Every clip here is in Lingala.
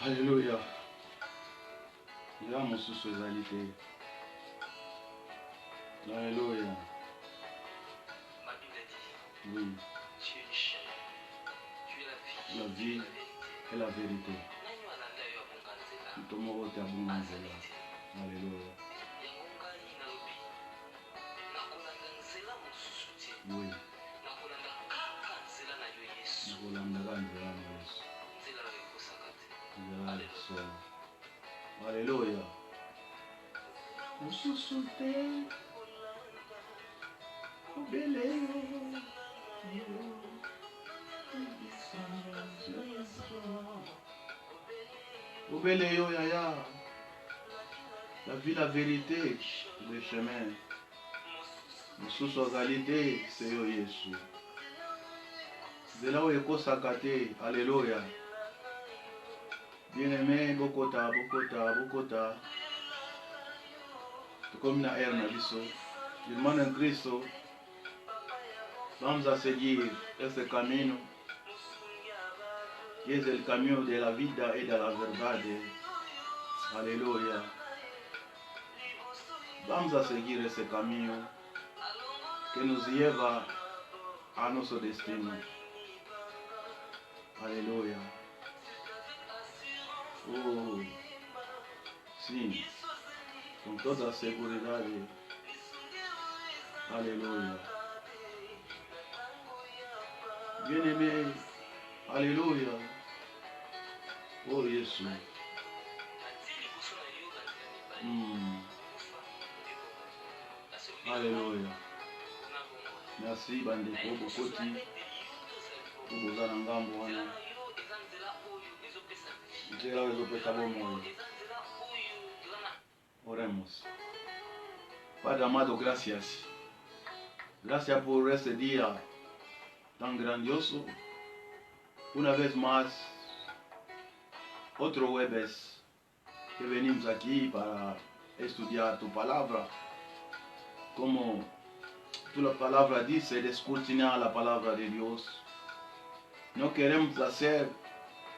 Alléluia. Là, mon sous-sozalité. Alléluia. Oui. La vie et la vérité. Alléluia. Oui. Alléluia. Mususuté. Obéléo yaya. La vie, la vérité, le chemin. Mususualité, c'est yo Yesu. De là où il sakate. Alléluia. Bien-aimé, Bokota. Comme na air na biso. Hermano en Cristo. Vamos a seguir este camino. Que es el camino de la vida y de la verdad. Aleluya. Vamos a seguir ese camino que nos lleva a nuestro destino. Aleluya. Oh, sí, con toda seguridad. Aleluya. Bien-aimé, aleluya. Oh, Jésus. Alléluia. Merci bandeko bokoti kuboza na ngambo wana. Nzela ezopesa bomoi. Oremos. Padre amado, gracias. Gracias por este día tan grandioso. Una vez más, otro jueves que venimos aquí para estudiar tu palabra. Como tu la palabra dice, de escudriñar la palabra de Dios. No queremos hacer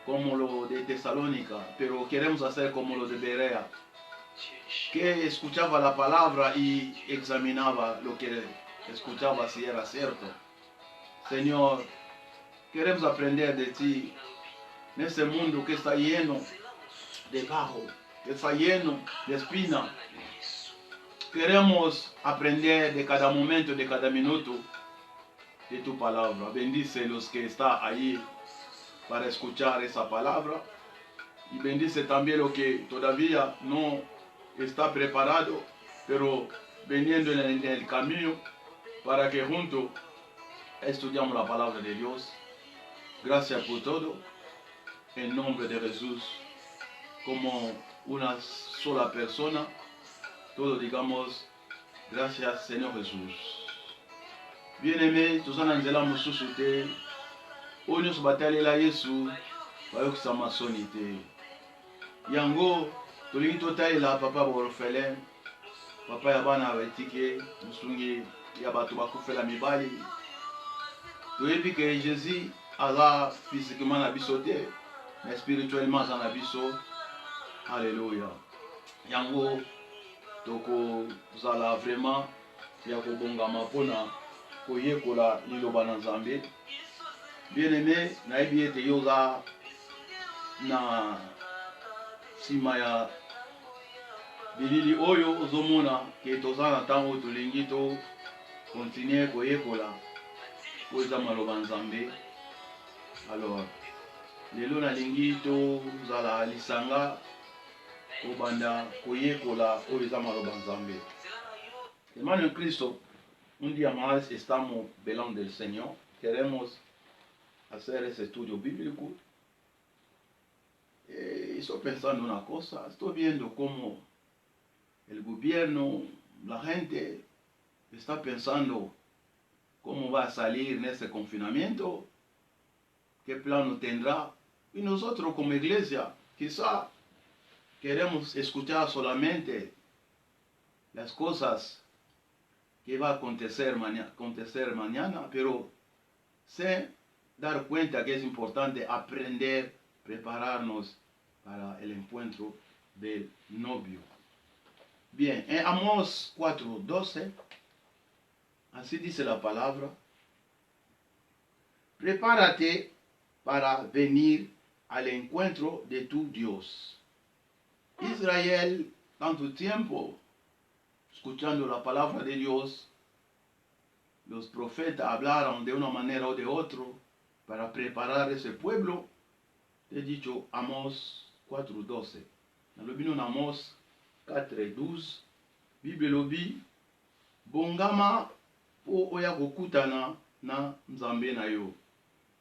como lo de Tesalónica, pero queremos hacer como lo de Berea, que escuchaba la palabra y examinaba lo que escuchaba si era cierto. Señor, queremos aprender de ti en este mundo que está lleno de gajo, que está lleno de espina. Queremos aprender de cada momento, de cada minuto de tu palabra. Bendice los que están ahí para escuchar esa palabra. Y bendice también lo que todavía no está preparado, pero veniendo en el camino para que juntos estudiamos la palabra de Dios. Gracias por todo. En nombre de Jesús, como una sola persona, todos digamos, gracias Señor Jesús. Bien-aimé, tozana nzela mosusu te, oyo nyonso batalela Yesu, bayokisa masoni te. Yango, tolingi totalela papa borofele, papa ya bana betike, musungi ya bato bakufela mibali. Toyebi ke Jésus aza physiquement na biso te, mais spirituellement aza na biso. Alléluia. Yango, toko zala vraiment ya kobongama pona koyekola liloba na Nzambe. Bien-aimé, nayebi ete yo oza na nsima ya bilili oyo ozomona ke toza na ntango tolingi to continue koyekola oyo eza maloba Nzambe. Alors lelo nalingi tozala lisanga obanda koyekola oyo eza maloba Nzambe. Hermano en Cristo, un día más estamos delante del Señor. Queremos hacer ese estudio bíblico. Estoy pensando una cosa. Estoy viendo cómo el gobierno, la gente está pensando cómo va a salir en este confinamiento, qué plano tendrá. Y nosotros como iglesia, quizá queremos escuchar solamente las cosas que va a acontecer mañana, pero sin dar cuenta que es importante aprender, prepararnos para el encuentro del novio. Bien, en Amós 4:12, así dice la palabra: prepárate para venir al encuentro de tu Dios. Israel, tanto tiempo escuchando la palabra de Dios, los profetas hablaron de una manera o de otra para preparar ese pueblo. He dicho Amós 4:12. Nalobino na Amós 4:12, Bible lobi bongama po oya kokutana na Nzambe na yo.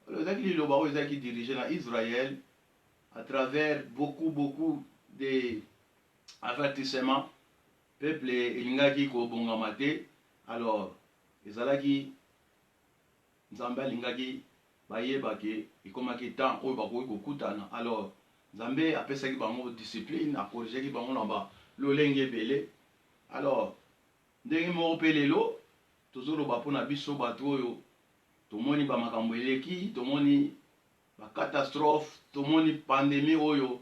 Alors ezaki liloba oyo ezaki dirigé na Israël à travers beaucoup de avertissements. Peuple elingaki kobongama te. Alors ezalaki Nzambe alingaki bayeba ke ekomaki temps oyo bakoki kokutana. Alors Nzambe apesaki bango discipline, akorigaki bango na balolenge ebele. Alors ndenge moko mpe lelo tozoloba mpona biso bato oyo tomoni bamakambo eleki, tomoni bacatastrophe, tomoni pandémie oyo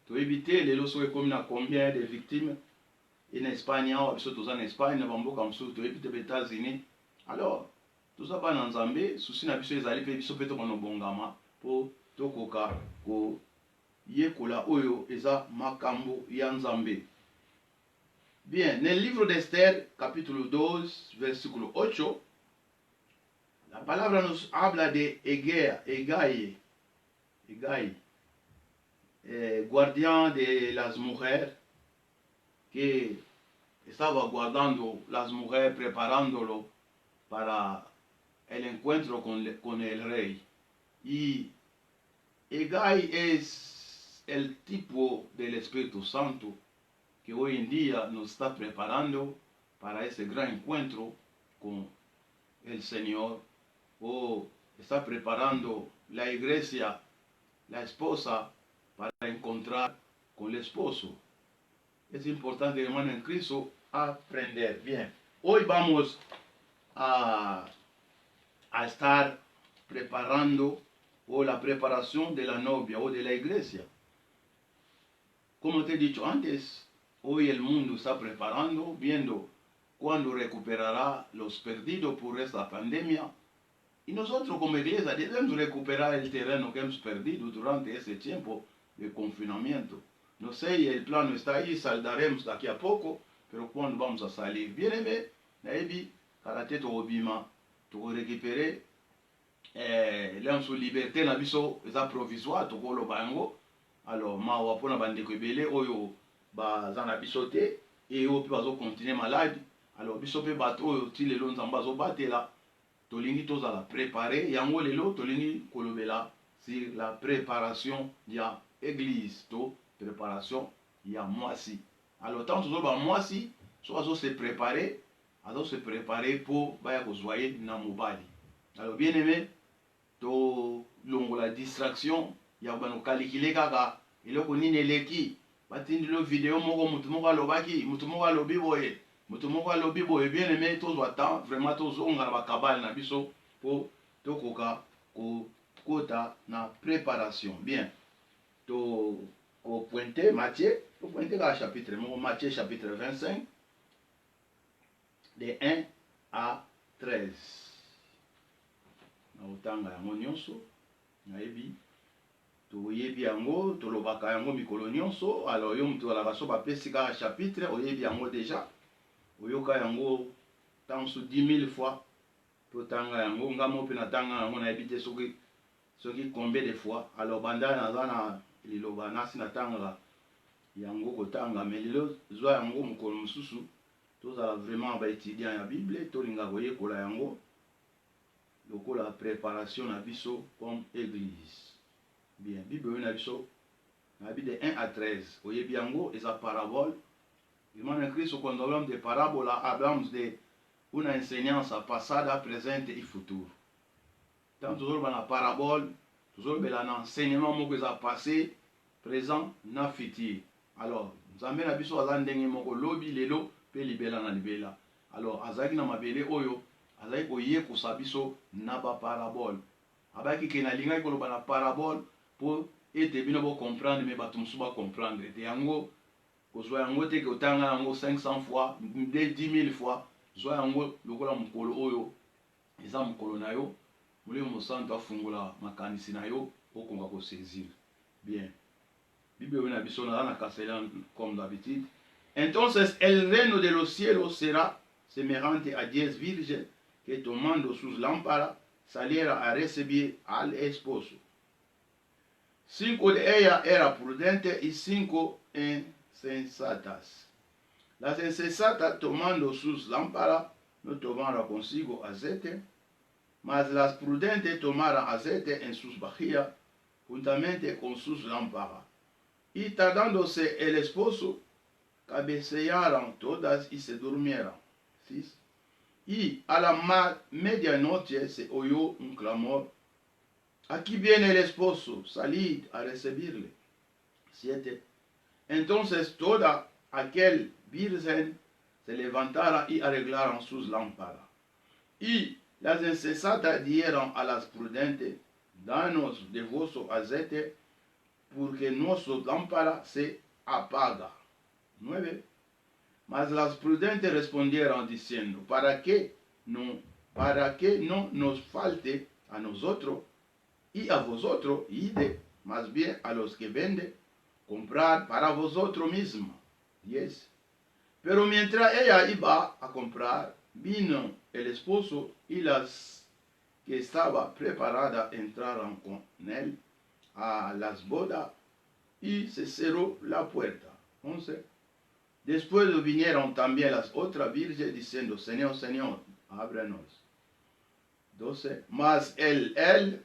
toyebi te lelo soki ekomi na combien de victimes en Espagne awa biso toza na Espagne na bamboka mosusu toyebi te ba-États-Unis. Alors toza bana Nzambe, susi na biso ezali mpe biso mpe tokona bongama mpo tokoka koyekola oyo eza makambo ya Nzambe. Bien, nel livro de Esther, capítulo 2, versículo 8, la palabra nos habla de Hegai, guardián de las mujeres, que estaba guardando las mujeres, preparándolo para el encuentro con el rey. Y Hegai es el tipo del Espíritu Santo que hoy en día nos está preparando para ese gran encuentro con el Señor, o está preparando la iglesia, la esposa, para encontrar con el esposo. Es importante, hermano en Cristo, aprender. Bien, hoy vamos a estar preparando o la preparación de la novia o de la iglesia. Como te he dicho antes, hoy el mundo está preparando, viendo cuándo recuperará los perdidos por esta pandemia. Y nosotros como iglesia debemos recuperar el terreno que hemos perdido durante ese tiempo de confinamiento. No sé, el plano está ahí, saldremos de aquí a poco, pero cuando vamos a salir, bien, naibi, karate to obima, to récupérer, l'ensu liberté na biso, eza provisoire, to kolo bango. Alors, ma wapona bandeko ebele, oyo, bazana biso te, et oyo pe bazo continuer malade. Alors, biso pe bato oyo, ti lelo nzamba zo batela, tolingi tozala préparé, yango lelo, tolingi kolobela, sur la préparation ya église, to préparation ya mwasi. Alors, tant que ba mwasi, so azo se préparer, pour baya kozwaye na mobali. Alors, bien aimé, to longola distraction, ya bano kalikile kaka, eloko nini eleki, batindi lo video moko mutu moko alobaki, mutu moko alobi boye, mutu moko alobi boye, bien aimé, tozwa temps, vraiment tozonga na bakabale na biso, po tokoka kota na préparation. Bien, to ko pointe Matthieu, to pointe ka chapitre moko, Matthieu chapitre 25, de 1 à 13. Na otanga yango nyonso, nayebi toyebi yango, tolobaka yango mikolo nyonso. Alors yo mutu alaka so bapesi kaka chapitre, oyebi yango déjà, oyoka yango tanso 10 000 fois, totanga yango, ngamo pe natanga yango nayebi te soki combien de fois. Alors banda naza na liloba nasi natanga yango kotanga, mais lelo zwa yango mokolo mosusu tozala vraiment baétudiant ya Bible, tolinga koyekola yango lokola préparation na biso comme église. Bien, Bible oyo na biso na Bible de 1 à 13, oyebi yango eza parabole. Irmão en Cristo, quando hablamos de parábola, hablamos de una enseñanza pasada, presente y futuro. Então, toujours na parabole, toujours na enseignement moko eza passé, présent, na futur. Alors, Nzambe na biso aza ndenge moko lobi lelo pe libela na libela. Alors, azaki na mabele oyo, azaki koyekosa biso na ba parabole. Abaki ke na lingaki koloba na parabole po ete bino bo comprendre mais bato mosusu ba comprendre ete yango kozwa yango te ke otanga yango 500 fois 10 000 fois zwa yango lokola mokolo oyo eza mokolo na yo molimo mosantu afungola makanisi na yo okonga kosaisir bien. Bible oyo na biso naza na kasela comme d'habitude. Entonces el reino de los cielos será semejante a 10 virgen que tomando sus lámparas salieron a recibir al esposo. 5 de ellas eran prudentes y 5 insensatas. Las insensatas tomando sus lámparas no tomaron consigo aceite, mas las prudentes tomaron aceite en sus vajillas juntamente con sus lámparas. Y tardándose el esposo, cabecearon todas y se durmieron. 6. Y a la medianoche se oyó un clamor: aquí viene el esposo, salid a recibirle. 7. Entonces toda aquel virgen se levantaron y arreglaron sus lámparas. Y las insensatas dieron a las prudentes: danos de vuestro aceite, porque nuestra lámpara se apaga. 9. Mas las prudentes respondieron diciendo: para que no nos falte a nosotros y a vosotros, ide más bien a los que venden, comprar para vosotros mismos. 10. Pero mientras ella iba a comprar, vino el esposo y las que estaba preparada entraron con él a las bodas y se cerró la puerta. 11. Después vinieron también las otras vírgenes diciendo: Señor, Señor, ábrenos. 12. Mas el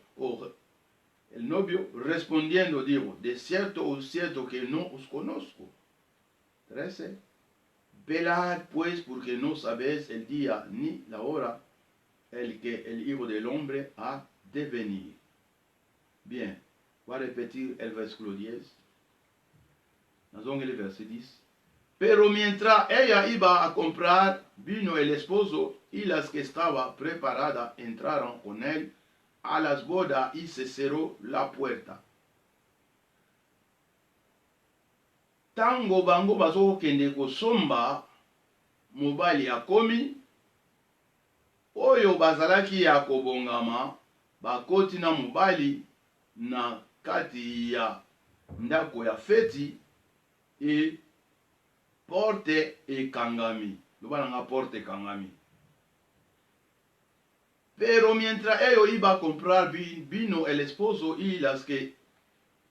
novio respondiendo dijo: de cierto que no os conozco. 13. Velad pues, porque no sabéis el día ni la hora el que el Hijo del Hombre ha de venir. Bien, voy a repetir el versículo 10. Nos vamos el verset 10. Pero mientras ella iba a comprar, vino el esposo y las que estaban preparadas entraron con él a las bodas y se cerró la puerta. Tango bango bazo kende kosomba mobali akomi, oyo bazalaki ya kobongama bakoti na mobali na kati ya ndako ya feti e porte ekangami. Lobana nga porte ekangami. Pero mientras ellos iba a comprar, vino el esposo y las que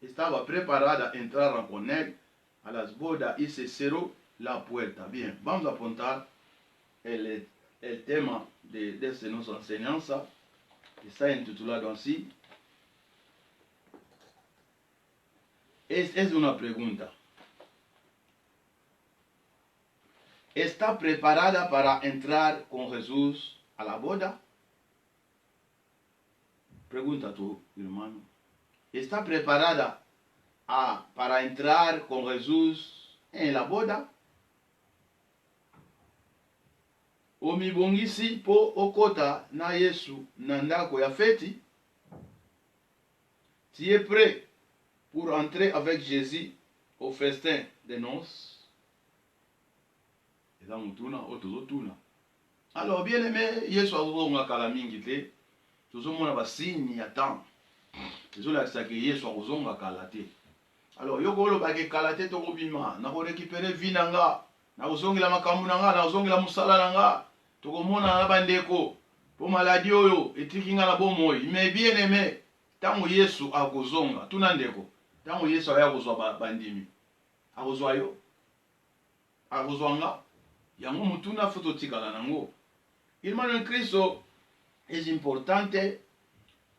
estaba preparada entraron con él a las bodas y se cerró la puerta. Bien, vamos a apuntar el tema de nuestra enseñanza. Está intitulado así. Es una pregunta. ¿Está preparada para entrar con Jesús a la boda? Pregunta tú, hermano. ¿Está preparada para entrar con Jesús en la boda? Omibongisi po okota na Yesu na ndako ya feti? Tu es prêt pour entrer avec Jésus au festin des noces? Eza mutuna otozotuna. Alors bien aimé, Yesu azonga kala mingi te. Tozomona basini ya temps. Ezolakisa ke Yesu azonga kala te. Alors yoko oloba ke kala te tokobima na ko récupérer vie na nga, na kozongela makambo na nga, na kozongela musala na nga. Tokomona na bandeko po maladi oyo etiki nga na bomoi. Mais bien aimé, tango Yesu akozonga, tuna ndeko. Tango Yesu aya kozwa bandimi. Akozwa yo. Akozwa nga. Yango mutuna foto tikala nango. Hermano en Cristo, es importante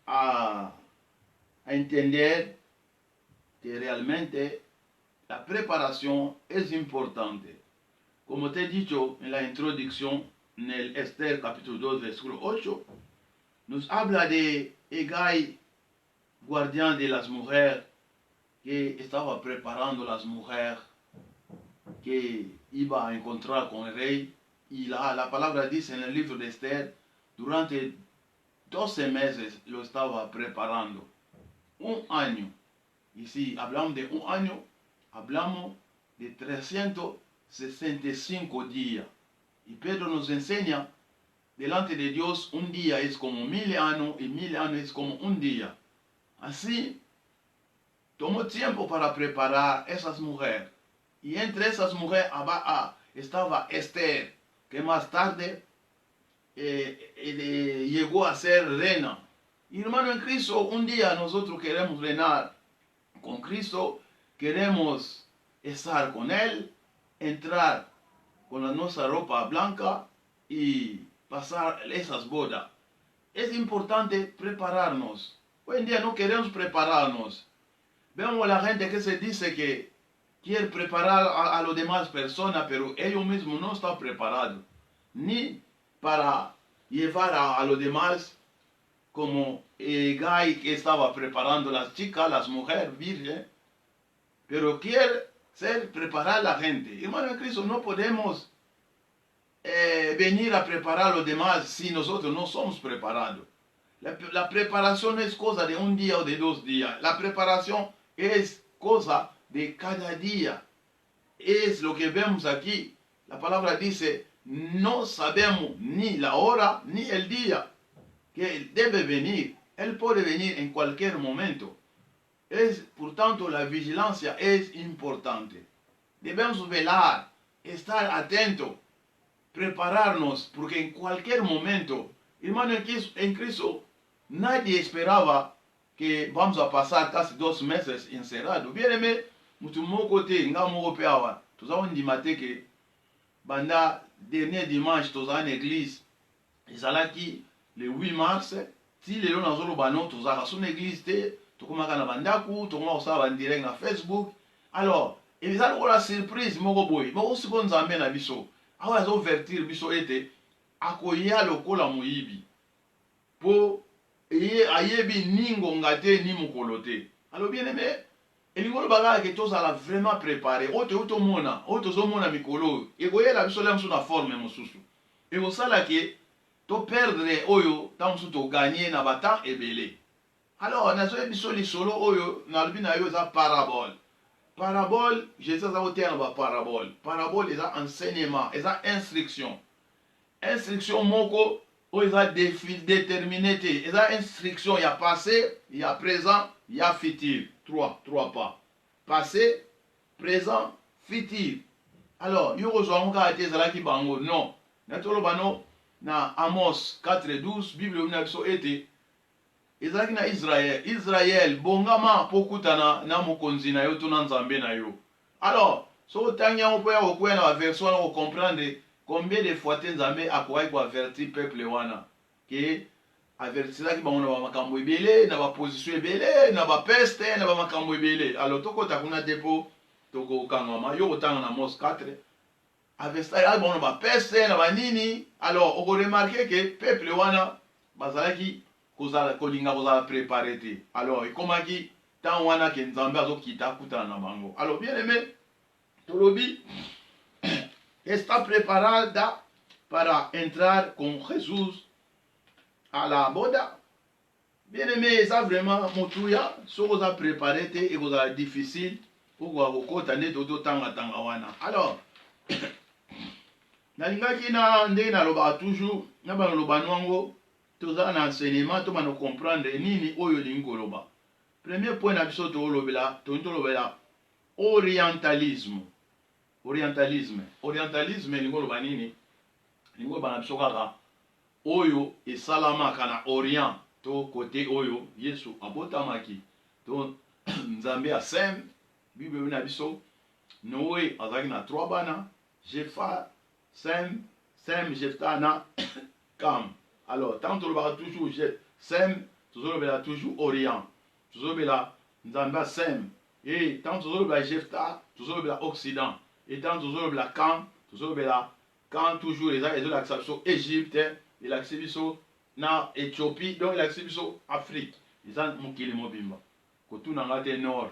a entender que realmente la preparación es importante. Como te he dicho en la introducción, en el Esther capítulo 2, versículo 8, nos habla de Hegai, guardián de las mujeres, que estaba preparando las mujeres que iba a encontrar con el rey. Y la palabra dice en el libro de Esther, durante 12 meses lo estaba preparando. Un año ici hablamos de un año, hablamos de 365 días. Y Pedro nos enseña, delante de Dios, un día es como 1000 años y 1000 años es como un día. Así, tomó tiempo para preparar esas mujeres. Y entre esas mujeres estaba Esther, que más tarde llegó a ser reina. Y hermano en Cristo, un día nosotros queremos reinar con Cristo, queremos estar con Él, entrar con nuestra ropa blanca y pasar esas bodas. Es importante prepararnos. Hoy en día no queremos prepararnos. Vemos a la gente que se dice que quiere preparar a las demás personas, pero ellos mismos no están preparados ni para llevar a los demás, como Guy que estaba preparando las chicas, las mujeres virgen, pero quiere preparar a la gente. Hermano en Cristo, no podemos venir a preparar a los demás si nosotros no somos preparados. La preparación es cosa de un día o de 2 días. La preparación es cosa de cada día. Es lo que vemos aquí. La palabra dice, no sabemos ni la hora ni el día que Él debe venir. Él puede venir en cualquier momento. Por tanto, la vigilancia es importante. Debemos velar, estar atentos, prepararnos, porque en cualquier momento, hermano en Cristo, nadie esperaba que vamos a pasar casi 2 meses encerrados. Bien, mutu moko te nga moko pe awa toza kondima te ke banda dernier dimanche toza en église ezalaki le 8 mars ti lelo nazoloba no tozalaka so na église te tokomaka na bandaku tokoma kosala bandirect na Facebook. Alors eza lokola surprise moko boye bokosiko nzambe na biso awa azovertir biso ete akoya lokola moyibi mpo ayebi ni ngonga te ni mokolo te. Alors bien aimé, elingolo bagala ke tozala vraiment préparé oyo tozomona mikolo oyo ekoyela biso le mosusu na forme mosusu ekosala ke toperdre oyo ntango mosusu toganye na batemps ebele. Alors nazoyebi biso lisolo oyo nalobi na yo eza parabole. Parabole jésus aza koteya na baparabole. Parabole eza enseignement, eza instruction moko oyo eza déterminé te. Eza instruction ya passé, ya présent, ya futur. Trois pas. Passé, présent, futur. Alors, yo kozwa ngo kaka te ezalaki bango. Non. Natoloba no na Amos 4:12, Bible na biso ete ezalaki na Israël bongama mpo kutana na mokonzi na yo to na nzambe na yo. Alors, so otangi yango mpo ya kokwea na baversion wana kocomprendre combien de fois te nzambe akoki koavertir peuple wana ke avertisaki bango na bamakambo ebele, na baposition ebele, na bapeste, na bamakambo ebele. Alors tokota kuna te mpo tokokangama yo kotanga na Amos 4 avertisaki bango na bapeste na banini. Alors okoremarke ke peuple wana bazalaki kolinga kozala préparé te. Alors ekomaki ntango wana ke nzambe azokita akutana na bango. Alors bien aimé, tolobi está preparada para entrar con Jesús à la boda. Bien aimé, eza vraiment motuya soko oza préparé te ekozala difficile okoka kokota nde tototanga wana. Alors nalingaki na ndenge nalobaka toujours na banaloba nwango toza na enseignement to bana comprendre nini oyo olingi koloba. Premier point na biso tolobela orientalisme. Orientalisme elingi koloba nini? Elingi koloba na biso kaka oyo esalamaka na orient to kote oyo Yesu abotamaki to nzambe asem. Bible na biso Noé azalaki na 3 bana, Jephthah, Sem, Jephthah na Cam. Alors, tant que l'on toujours Sem, toujours toujours Orient, toujours Nzamba Sem, et tant toujours Jephthah, toujours Occident, et tant toujours Cam, toujours quand toujours les acceptions Égypte, et l'acception na Éthiopie, donc l'acception Afrique, les gens mukili mobimba. Kotu nangate nord,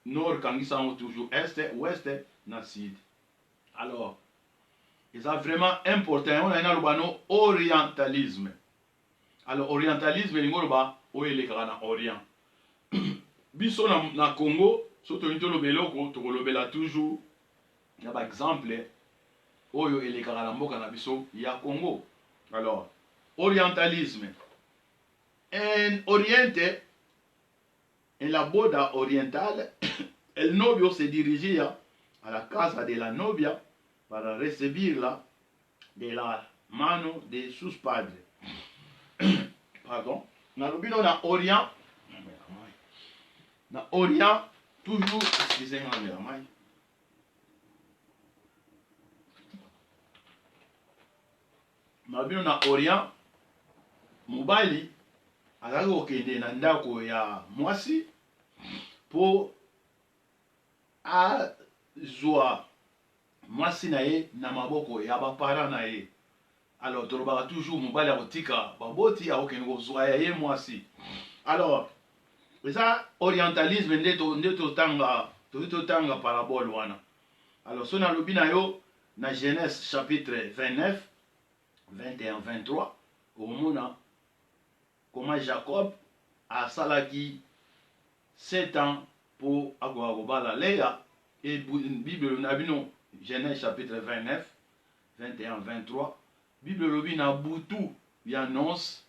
nord kangisa toujours est, ouest, na sud. Alors, c'est vraiment important. On a un orientalisme. Alors, orientalisme, c'est un orient. biso na Congo so to into lobeloko to lobela toujours ya ba exemple oyo elekaka na mboka na biso ya Congo. Alors orientalisme en Oriente, en la boda orientale, el novio se dirigía a la casa de la novia para recibirla de la mano de sus padres. Pardon. Na lobino na Orient, toujours, excusez-moi, na lobino na Orient, mobali azali kokende na ndako ya mwasi po azwa mwasi na ye na maboko ya bapara na ye. Alors tolobaka toujours mobali akotika baboti akokende kozwa ya ye mwasi. Alors eza orientalisme nde totanga parabole wana. Alors so nalobi na yo na Genèse chapitre 29 21 23 okomona comment Jacob a salaki 7 ans pour avoir Léa. Et Bible nabino Genèse chapitre 29 21 23 Bible lobi na butu ya nonce.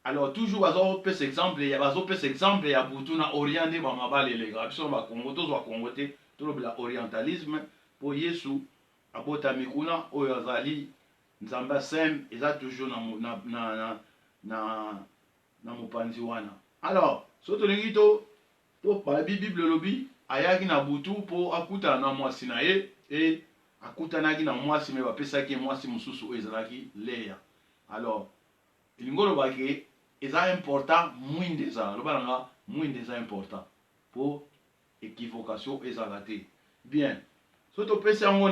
Alors toujours bazo pes exemple ya butu na Orient de ba mabale lega biso ba Congo to zo Congo te to lobela orientalisme po Yesu abota mikuna oyo azali nzamba sem eza toujours na mopanzi wana. Alors so tolingi to Bible lobi ayaki na butu po akutana na mwasi na ye e akutanaki na mwasi me bapesaki mwasi mususu oyo ezalaki Léa. Alors ilingo lobaki eza important mwinde eza lobalanga mwinde eza important po équivocation ezala te. Bien so topesi yango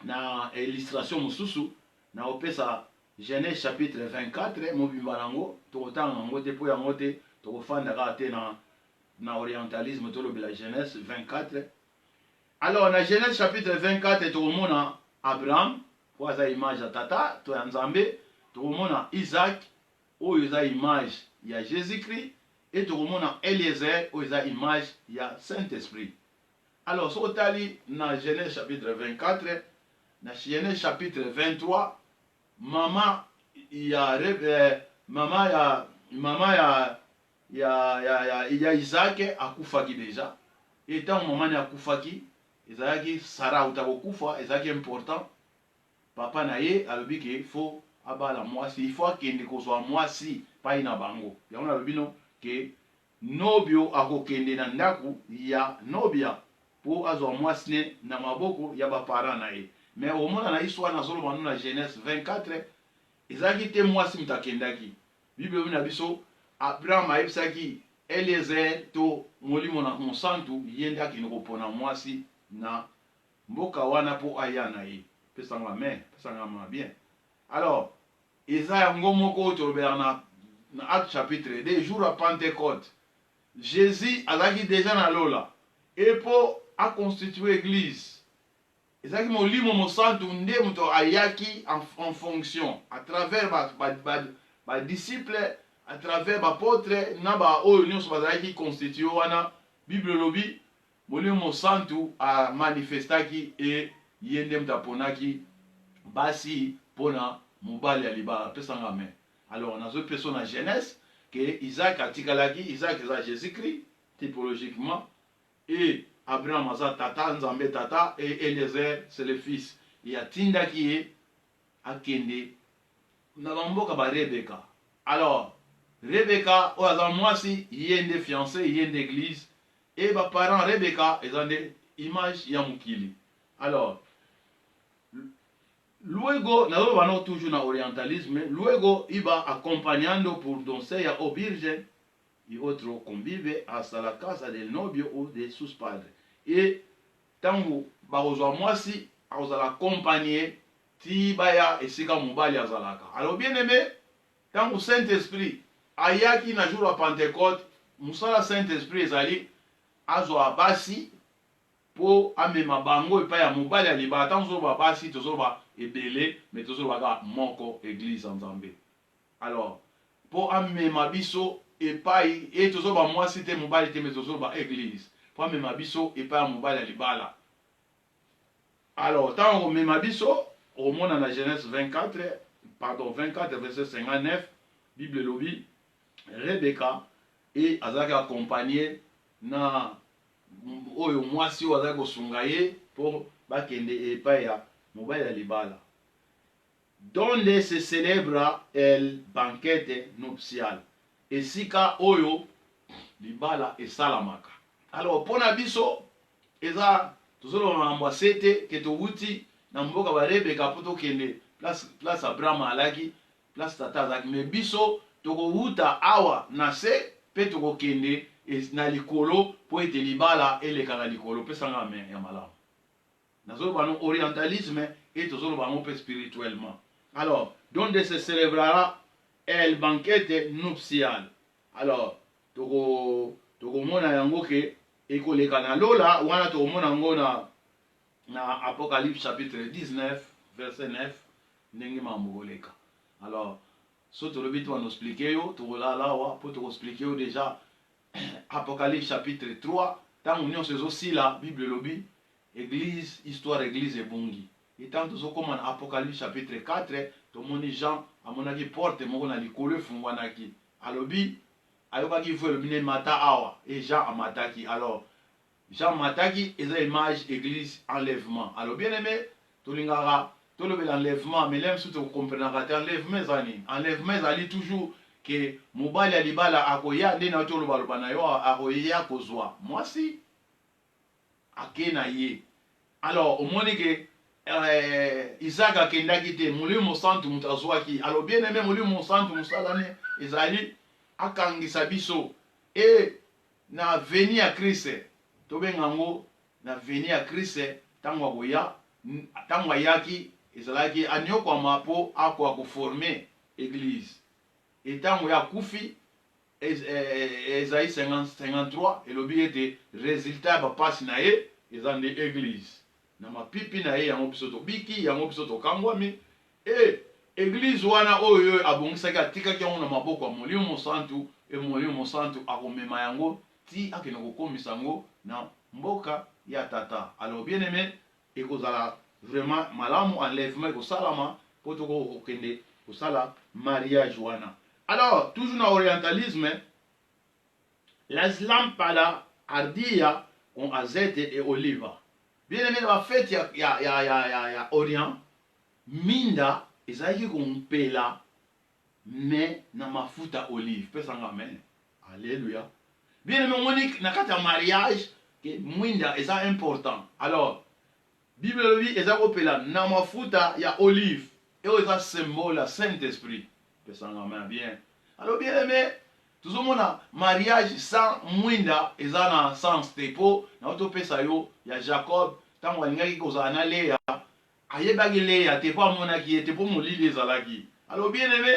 na illustration mususu na opesa Genèse chapitre 24 mobimba nango tokotanga yango te po yango te tokofanda kaka te na orientalisme tolobela Genèse 24. Alors na Genèse chapitre 24 tokomona Abraham po aza image ya tata to ya Nzambe, tokomona Isaac oyo eza image ya Jésus-Christ et tokomona Eliezer oyo eza image ya Saint-Esprit. Alors so tali na Genèse chapitre 24 na Genèse chapitre 23 mama ya Isaac akufaki deja. Et tant maman ne akufaki ezalaki Sarah utakokufa ezalaki important. Papa na ye alobi ke faut abala mwasi, il faut akende kozwa mwasi pai na bango. Yango alobi no ke nobio akokende na ndaku ya nobia po azwa mwasi ne na maboko ya bapara na ye. Mais au moment na histoire na solo banu na Genèse 24 ezalaki te mwasi mutakendaki. Bible na biso Abraham ayebisaki Eliezer to molimo na mosantu yende akende kopona mwasi na mboka wana po aya na ye. Pesanga ma bien. Alors eza yango moko tolobela na Acte chapitre 2 jour à Pentecôte. Jésus azalaki déjà na lola et po a constitué église. Ezalaki molimo mosantu nde moto ayaki en fonction à travers ba disciples, à travers bapôtre na ba oyo nyonso bazalaki constitué wana. Bible lobi molimo mosantu a manifestaki e yende mtaponaki basi pona mobali ya libala. Pesanga amen. Alors nazo peso na Genèse que Isaac atikalaki, Isaac eza Jésus-Christ typologiquement et Abraham aza tata, Nzambe tata, et Eliezer c'est le fils. Et atindaki ye akende na bamboka ba Rebeka. Alors Rebeka o aza mwasi yende fiancé yende église et ba parents Rebeka ezande image ya mukili. Alors luego nalo bano toujours na orientalisme, luego iba acompañando por doncella o virgen y otro convive hasta la casa del novio o de sus padres. Et tango bakozwa mwasi akozala accompagner ti baya esika mobali azalaka. Alors bien aimé, tango Saint-Esprit ayaki na jour ya Pentecôte, musala Saint-Esprit ezali azwa basi po amema bango epai ya mobali ya libala. Tango tozoba basi tozoba ebele mais tozoba moko église en Nzambe. Alors po amema biso epai et tozoba mwasi te mobali te mais tozoba église po amema biso epai ya mobali ya libala. Alors ntango komema biso omona na Genèse 24 verset 59 Bible elobi Rebeka et azalaki accompagné na oyo mwasi oyo azalaki kosunga ye mpo bakende epai ya mobali ya libala. Donde se célèbre el banquete nuptial. Esika oyo libala esalamaka. Alors pona biso eza tozoloba na mwasete ke towuti na mboka ba Rebeka po tokende place Abraham alaki place tata azalaki me biso tokowuta awa na se pe tokokende na likolo po ete libala eleka na likolo pesanga amen ya malamu. Nazoloba no orientalisme et tozoloba no pe spirituellement. Alors, donde se célébrera el banquete nuptial. Alors, tokomona yango ke ekoleka na lola wana tokomona yango na Apocalypse chapitre 19 verset 9 ndenge mambo koleka. Alors, so tolobi to expliquer yo tokolala wa po to expliquer yo déjà Apocalypse chapitre 3 tango nyonso ezosila Bible lobi église histoire église ebongi. Et tant que nous sommes en Apocalypse chapitre 4, tout le monde Jean a monaki porte moko na likolo fungwanaki. Alobi ayokaki vo le mata awa et Jean a mataki. Alors Jean mataki est une image église enlèvement. Alors bien aimé, tout lingara, tout le enlèvement, mais l'aime surtout comprendre enlèvement zani. Enlèvement zali toujours que mobali alibala akoya de na to lo baloba na yo akoya kozwa. Moi si akena ye. Alors au monde que Isaac akendaki te molimo santu mutu azwaki. Alors bien aimé molimo santu musalane ezali akangisa biso e na veni ya Christ tobenga ngo na veni ya Christ tango akoya tango ayaki ezalaki anyokwama po akwa koforme église et tango ya kufi Esaïe 53 elobi ete résultat bapasi na ye eza nde église na mapipi na ye yango biso tobiki yango biso tokangwami e église wana oyo abongisaki atikaki yango na maboko ya molimo santu e molimo santu akomema yango ti akende kokomisa yango na mboka ya tata. Alors bien aimé ekozala vraiment malamu enlèvement ekosalama po tokokende kosala mariage wana. Alors toujours na orientalisme las lámparas ardilla con aceite et oliva. Bien aimé, la fête ya Orient, minda ezalaki kompela mais na mafuta olive. Pesanga amen. Alléluia. Bien aimé, monique na kati ya mariage que mwinda eza important. Alors, Bible lui eza kopela na mafuta ya olive. Et eza symbole ya Saint-Esprit. Pesanga amen bien. Alors bien aimé, tout le monde a mariage sans mwinda eza na sens te po na otopesa yo ya Jacob tango alingaki kozala na Léa ayebaki Léa te po amonaki ye te po molili ezalaki. Alors bien aimé,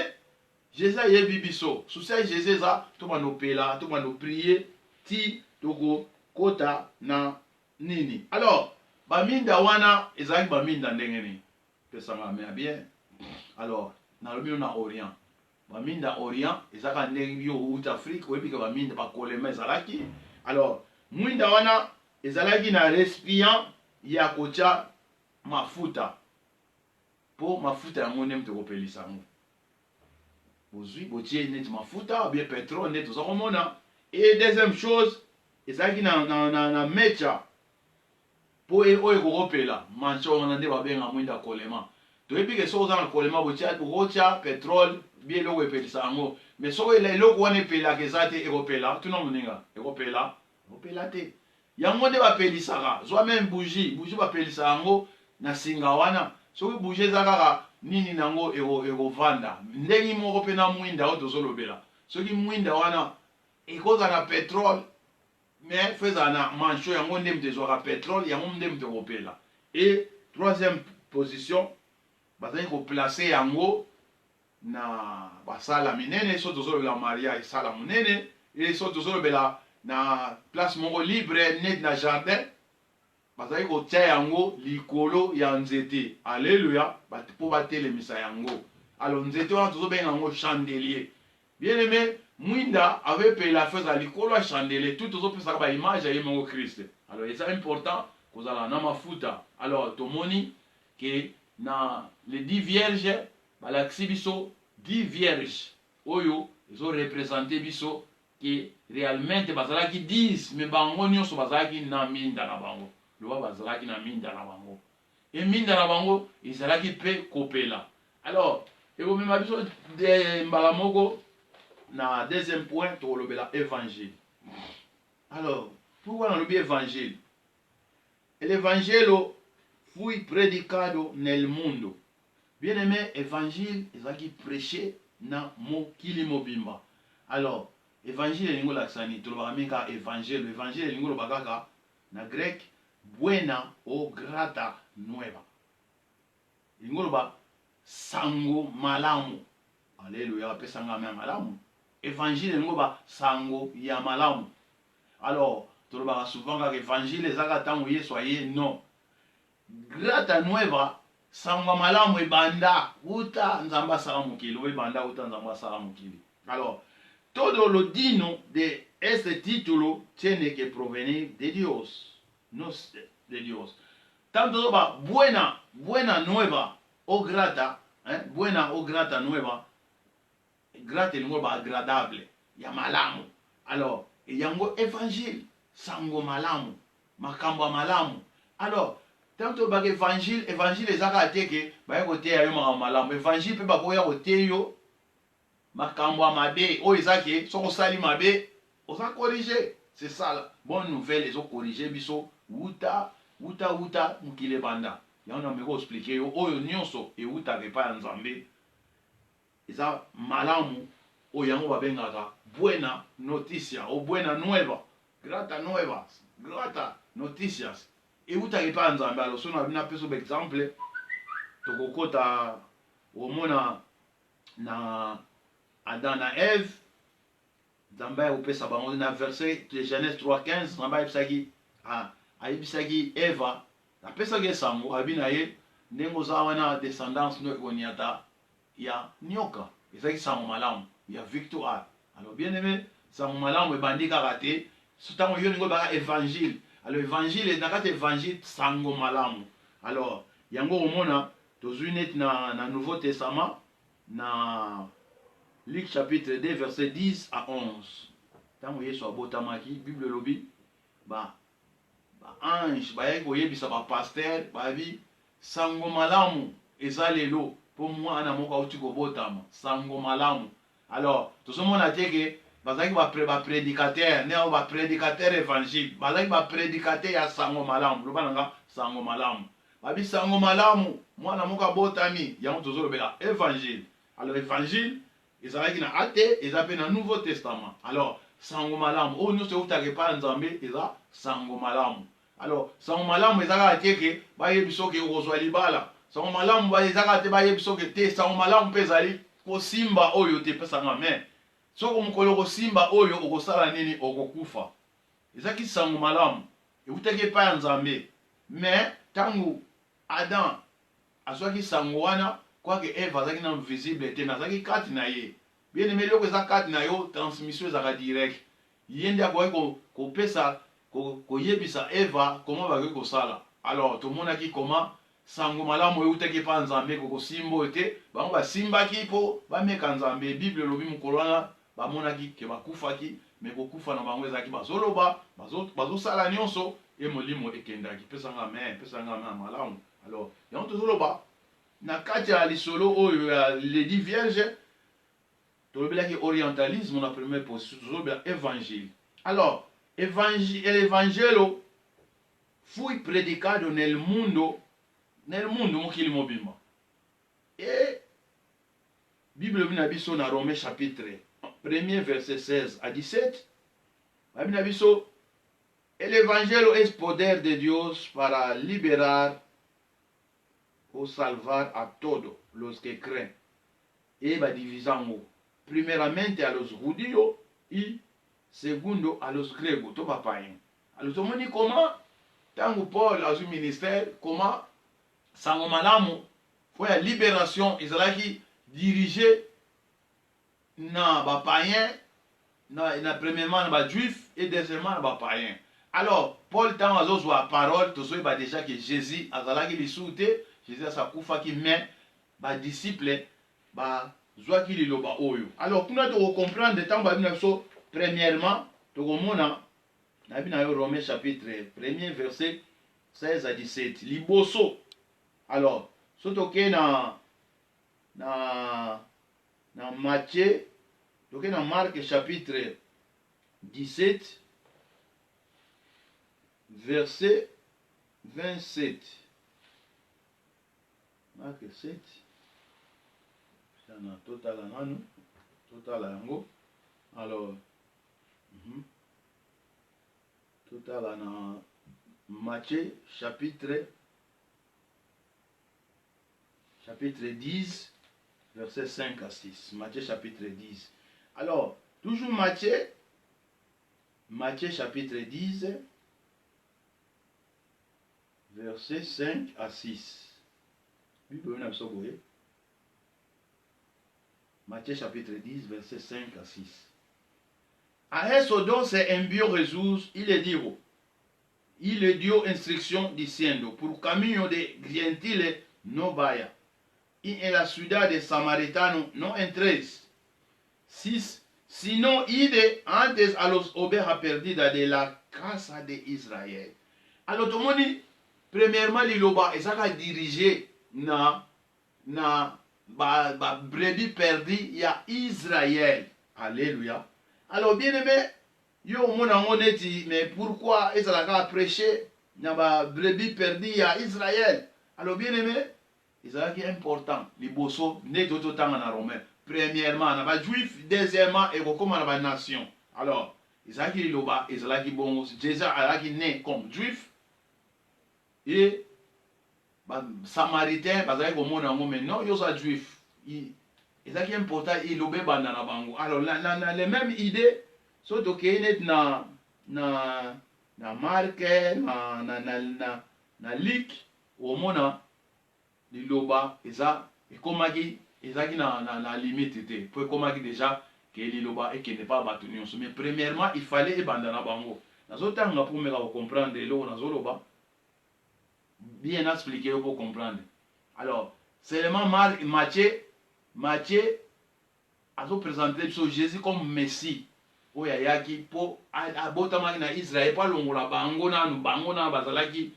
Jésus ayebi biso susi ya Jésus eza tobanda opela tobanda oprie ti toko kota na nini. Alors baminda wana ezalaki baminda ndenge nini pesanga me bien. Alors nalobi na Orient baminda Orient ezaka ndenge yo out Afrique oyebika baminda bakolema ezalaki. Alors mwinda wana ezalaki na recipient ya kotia mafuta po mafuta yango nde mto kopelisa yango bozwi botie neti mafuta bien pétrole neti ozakomona. Et deuxième chose ezalaki na mecha po oyo kokopela mancho wana nde babenga mwinda kolema. Toyebi ke soki oza na kolema botia pétrole bien eloko epelisa yango mais soki eloko wana epelaka eza te ekopela tuna moninga ekopela te yango nde bapelisaka zwa même bougie bapelisa yango na singa wana soki bougie eza kaka nini nango ekovanda ndenge moko mpe na mwinda oyo tozolobela soki mwinda wana ekoza na pétrole mais fo ezala na mancho yango nde moto ezwaka pétrole yango nde moto ekopela. Et troisième position bazali koplace yango na basala minene so tozolobela mariage sala monene e so tozolobela na place moko libre net na jardin bazali kotia yango likolo ya nzete. Alléluia po batelemisa yango. Alors nzete wana tozobenga yango chandelier. Bien aimé, Mwinda avait payé la fête à l'école à chandelier, tout aux autres ça image à mon Christ. Alors c'est important que vous allez na mafuta. Alors tomoni que na les 10 vierges, balaxi biso 10 vierges. Oyo, ils ont représenté biso que réellement bazalaki 10 mais bango nyonso bazalaki na minda na bango. Loba bazalaki na minda na bango. Et minda na bango ezalaki pe kopela. Alors, et vous même biso de mbalamoko na deuxième point tolobela évangile. Alors, pourquoi on lobi évangile? L'évangile fui predicado nel mundo. Bien aimé, évangile ezaki prêché na mokili mobimba. Alors, évangile lingo laksani tolobaka minga évangile. Évangile lingo lobakaka na grec buena o grata nueva. Lingo loba sango malamu. Alléluia, apesanga malamu. Évangile lingo ba sango ya malamu. Alors, tolobaka souvent que évangile ezaka tango Yesu aye non. Grata nueva sango malamu ebanda uta nzamba sala mukili o ebanda uta nzamba sala mukili. Alors, todo lo digno de este título tiene que provenir de Dios, no de Dios. Tanto ba buena nueva o grata, buena o grata nueva. Grate lingo ba agradable ya malamu. Alors, yango évangile sango malamu, makambo malamu. Alors, tanto ba évangile ezaka teke ba yako te ayo malamu. Évangile pe ba ko yako te yo makambo mabe o ezake soko sali mabe o sa corriger. C'est ça la bonne nouvelle, les o corriger biso uta mukile banda. Yango na meko expliquer yo oyo nyonso e uta ke pa nzambe. Eza malamu o yango babengaka buena noticia o buena nueva, grata nuevas, grata noticias e utaki pa nzambe. Alors so na bina peso exemple tokokota omona na Adam na Eve, nzambe opesa bango na verset de Genèse 3:15. Nzambe ayebisaki Eva apesaki esango abina ye ndenge oza wana descendance no ekoniata ya nyoka. Ezaki sango malamu ya victoire. Alors bien aimé, sango malamu ebandi kaka te sotango yo ningo baka évangile. Alors évangile nakati évangile sango malamu. Alors yango omona tozwi net na Nouveau Testament na Luc chapitre 2 verset 10 à 11. Tango Yesu abotamaki Bible lobi ba ange bayaki koyebisa ba pasteur babi sango malamu eza lelo pour moi ana moko auti kobotama sango malamu. Alors tozomona teke bazaki ba prédicateur ne ba prédicateur évangile bazaki ba prédicateur ya sango malamu loba nanga sango malamu babi sango malamu mwana moko abotami yango tozolobela évangile. Alors évangile ezalaki na ate ezape na Nouveau Testament. Alors sango malamu o nyonso eutaki pa nzambe eza sango malamu. Alors sango malamu ezalaka teke bayebiso ke okozwa libala. Sango malamu ezaka te bayebiso ke te sango malamu mpe ezali kosimba oyo te pesanga me soko mokolo kosimba oyo okosala nini okokufa. Ezaki sango malamu eutaki pa ya nzambe. Mais tango Adam azwaki sango wana kwake Eve azaki na visible te mais azaki kati na ye. Bien aimé loko eza kati na yo transmission ezaka direct. Ye nde akoki kopesa koyebisa Eva comment bakoki kosala. Alors tomonaki comment sango malamu eutaki pa nzambe kokosimba te bango basimbaki mpo bameka nzambe. Bible lobi mokolo wana bamonaki ke bakufaki mais kokufa na bango ezalaki bazoloba bazosala nyonso e molimo ekendaki. Pesanga main malamu. Alors yango tozoloba na kati ya lisolo oyo ya les 10 vierges tolobelaki orientalisme na première position tozolobela évangile. Alors l'évangelo fui predicado nel mundo mokili mobimba. Et Bible bina biso na Romains chapitre 1er verset 16 à 17 bina biso el evangelio es poder de Dios para liberar o salvar a todos los que creen. E va divisando primeramente a los judíos y segundo a los griegos, to papayen. Alors tout le monde comment tango Paul a su ministère comment sango malamu foi la libération ezalaki dirigé na ba païen premièrement, les juifs et deuxièmement, les païens. Alors, Paul, tant à la parole, tout ça, déjà que Jésus, à la qui souté, Jésus a sa koufa qui met, les disciples, zoa qui li loba oyo. Alors, pour nous comprendre, premièrement, tout le monde, Romains chapitre 1er, verset 16 à 17. Liboso. Alors, surtout que dans Matthieu, dans Marc chapitre 17, verset 27. Marc 7. Total yango. Alors, total dans Matthieu chapitre 10, verset 5 à 6. Matthieu chapitre 10. Alors, toujours Matthieu chapitre 10, verset 5 à 6. Matthieu chapitre 10, verset 5 à 6. A eso se envió Jesús y le dijo, y le dio instrucción diciendo, por camino de gentiles no vaya, y en la ciudad de Samaritano no entréis. 6. Sino ide antes a los ovejas perdidas de la casa de Israël. Alors tout le monde dit, premièrement, l'Iloba, et ça va diriger na brebis perdu, il y a Israël. Alléluia. Alors, bien aimé, yo mon dit, mais pourquoi ils ont prêché na brebis perdu, il y a Israël. Alors, bien aimé, c'est important. Les bossos, n'est d'autre temps en romain. Premièrement, na juif, deuxièmement, et comme na nation. Alors, Isaac il loba, Isaac bon, Jésus a né comme juif et samaritain, parce que comme on mais non, yo sa juif. Isaac est important, il lobe bandana bango. Alors, les mêmes idées, surtout qu'il est na marque, na lik, au mona, liloba, eza, et comme ezaki na limite te po ekomaki déjà ke liloba ekende pa bato nyonso. Mais premièrement il fallait ebanda na bango. Nazotanga pour meka comprendre eloko nazoloba bien expliqué pour comprendre. Alors seulement Matthieu azo présenter biso Jésus comme Messie oyo ayaki po abotamaki na Israël po alongola bango na bazalaki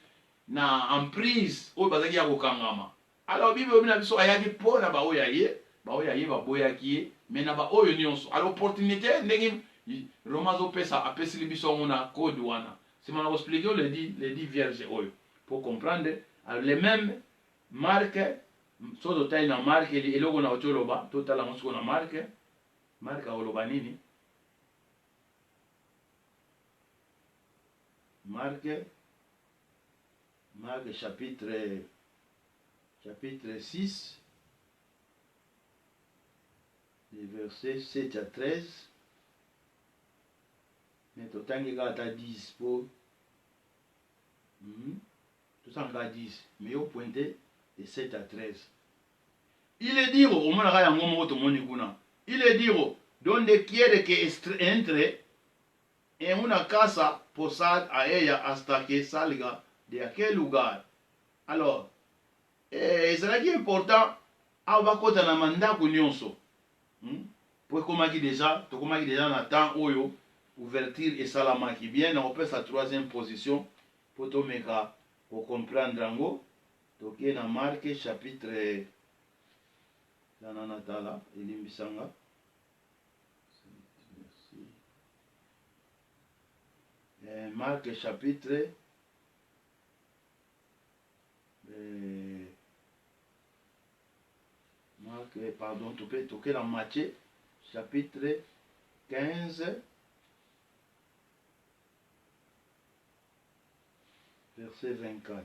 na emprise oyo bazalaki ya kokangama. Alors Bible na biso ayaki po na baoyo ye baboyaki ye mais na baoyo nyonso. Alors opportunité ndenge Roma zo pesa apesi biso ngona code wana. C'est mon expliquer les dix vierges oyo pour comprendre. Alors les mêmes marques so to taille na marque eloko na otoloba total na mosiko na marque oloba nini Marc chapitre 6, les versets 7 à 13. Mais tout le temps, il 10 pour. Tout ça, il 10. Mais au pointé de 7 à 13. Il est dit, au moins, il est dit, donde quiere que entre en una casa, posad a ella hasta que salga de aquel lugar. Alors, ezalaki important awa bakota na mandako nyonso po ekomaki déjà na temps oyo ouverture esalamaki bien na kopesa troisième position po tomeka kocomprendre yango. Toke na Marc chapitre nanatala elimbisanga Marc chapitre pardon, toquer dans Matthieu chapitre 15 verset 24.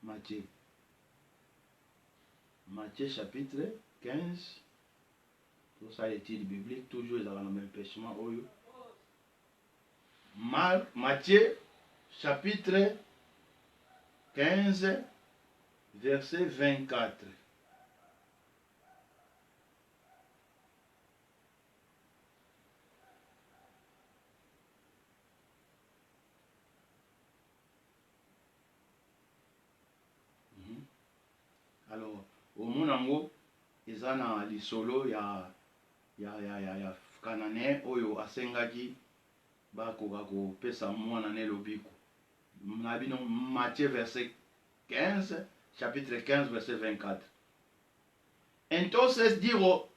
Matthieu chapitre 15. Tout ça l'étude biblique toujours dans le même pêchement. Matthieu chapitre 15 verset 24. omonango eza na lisolo ya Cananéen oyo asengaki bakoka kopesa mwana ne lobiko. Mnabino Matthieu verset 15, chapitre 15 verset 24. Entonces dijo,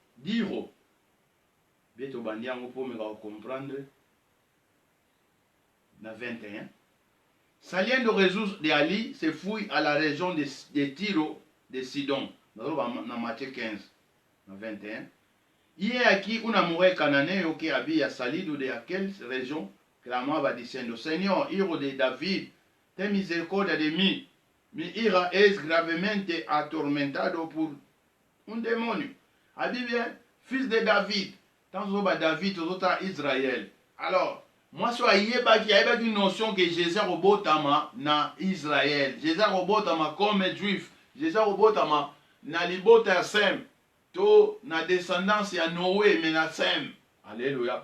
bieto bandiango pour me comprendre, na 21. Saliendo Jesús de allí, se fue à la région de Tiro, de Sidon. Dans Matthieu 15, na 21. Y he aquí una mujer cananeo que había salido de aquella región, clamaba diciendo, Señor, hijo de David, ten misericordia de mí. Mi hija es gravemente atormentado por un demonio. Abi bien, fils de David. Tant que David, tout Israël. Alors, moi, je suis il y a une notion que Jésus robotama na Israël. Jésus robotama comme juif. Jésus robotama na libota sem. To na descendance ya Noé mais na sem. Alléluia,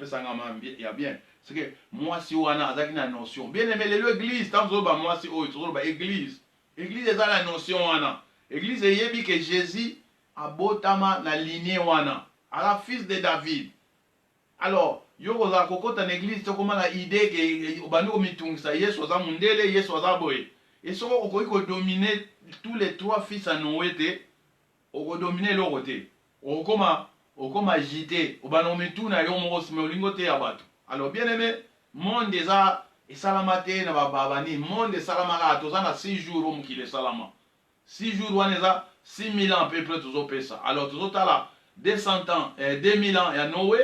il y a bien. C'est que moi si wana azaki na notion. Bien aimé l'église, tant que moi si oh, toujours ba église. Église est la notion wana. Église yebi que Jésus abotama na lignée wana. À la fils de David. Alors, yoko za kokota na église to koma na idée que obando mitungisa Yesu za mundele, Yesu za boye. Et soko okoki dominer tous les trois fils à Noé te, oko dominer le côté. Okoma agité, obano mituna yo mo sime olingo te abato. Alors bien aimé, monde eza esalamate na babani, monde esalamaka tozana 6 jours au mukile salama. 6 jours wana eza 6000 ans à peu près tozopesa. Alors tozotala 200 ans, 2000 ans ya Noé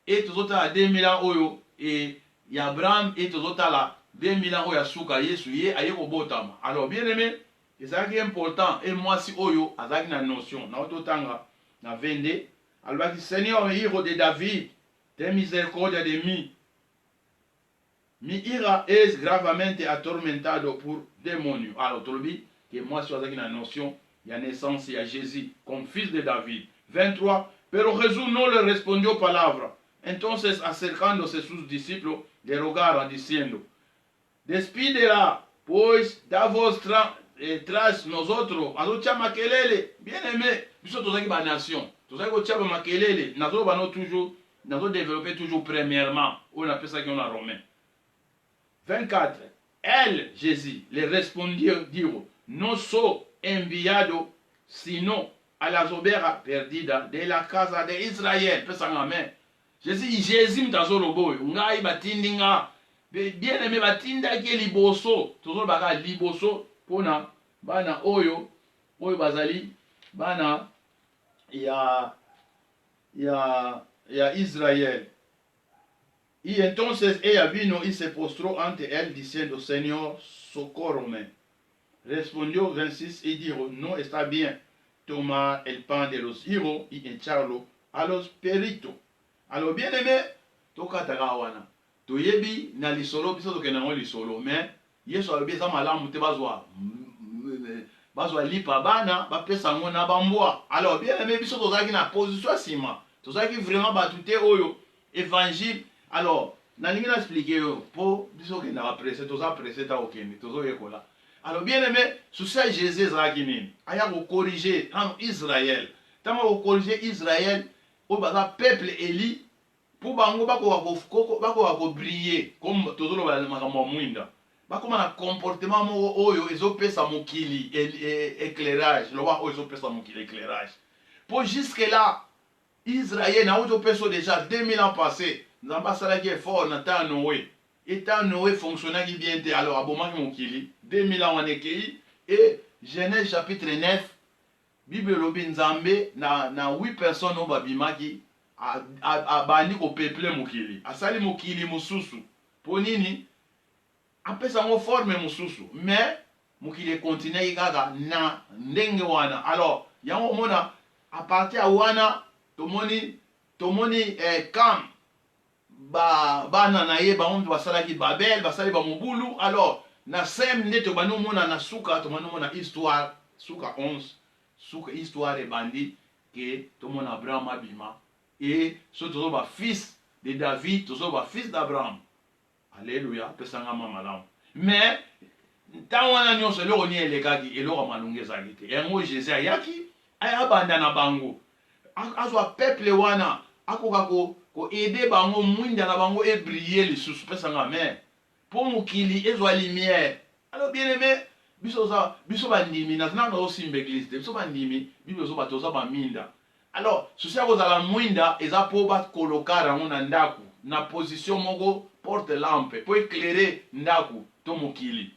et tozotala 2000 ans oyo et ya Abraham et tozotala 2000 ans oyo ya suka Yesu ye aye kobotama. Alors bien aimé, c'est important et moi si oyo azaki na notion na ototanga na 22 alors Seigneur hijo de David, ten misericordia de mí. Mi hija es gravemente atormentado por demonio. Alors tolobi que moi si azaki na notion ya naissance ya Jésus comme fils de David. 23. Pero Jesús no le respondió palabra. Entonces acercándose sus discípulos le rogaron diciendo, despídela pues da vos tras nosotros. Azocha makelele. Bien aimé, biso tozaki ba nation. Tozaki kocha ba makelele. Nazo bano toujours, nazo développer toujours premièrement. On appelle ça qu'on a romain. 24. Elle, Jésus, le respondió, dijo, no soy enviado sino a la ovejas perdidas de la casa de Israël. Pesa ngamen. Jésus mtazolo boy. Ngai batindi nga. Bien aimé batinda ki liboso. Tozolo baka liboso pona bana oyo bazali bana ya Israël. Y entonces ella vino y se postró ante él diciendo, Señor, socórrome. Respondió 26 y dijo, no está bien tomar el pan de los hijos y echarlo a los perritos. Alors bien aimé, toka tagawana. To yebi na lisolo biso to kenango lisolo, mais Yesu alobi za malamu te bazwa lipa bana bapesa ngo na bambwa. Alors bien aimé biso tozaki na position sima. Tozaki vraiment batute oyo évangile. Alors, nalingi na expliquer yo po biso ke na presse toza presse ta okende tozo yekola. Alors bien aimé, sous ça Jésus zaki nini? Aya ko corriger en Israël. Tama ko corriger Israël o baza peuple éli pour bango bako briller comme tozolo ba makambo mwinda. Bakoma na comportement mo oyo ezopesa mokili éclairage, lo ba oyo ezopesa mokili éclairage. Pour jusque là Israël na auto peso déjà 2000 ans passés. Nzambasala qui est fort na ta Noé. Et ta Noé fonctionnait bien te alors abomaki mokili 2000 ans wanekei et Genèse chapitre 9 Bible lobi nzambe na 8 personnes o babimaki abandi ko peuple mokili. Asali mokili mususu. Ponini apesa ngo forme mususu mais mokili continue kaka na ndenge wana. Alors yango mona à partir ya wana tomoni kam bana na ye baondo basalaki Babel basali ba mobulu. Alors na sem nde tobani omona na suka tomani omona histoire suka 11 suka histoire ebandi ke tomona Abraham abima et so tozo ba fils de David tozo ba fils d'Abraham. Alléluia, pesanga malamu. Mais tant wana nyonso eloko ni elekaki eloko malungu ezalaki te. Yango Jésus ayaki aya banda na bango azwa peuple wana akoka ko aider bango mwinda na bango e briller lisusu pesa nga mais pour mukili ezwa lumière. Alors bien aimé biso bandimi na zana osimba église biso bandimi biso zo batoza ba minda. Alors souci ya kozala mwinda eza po bakoloka yango na ndaku na position moko porte lampe po éclairer ndaku to mokili.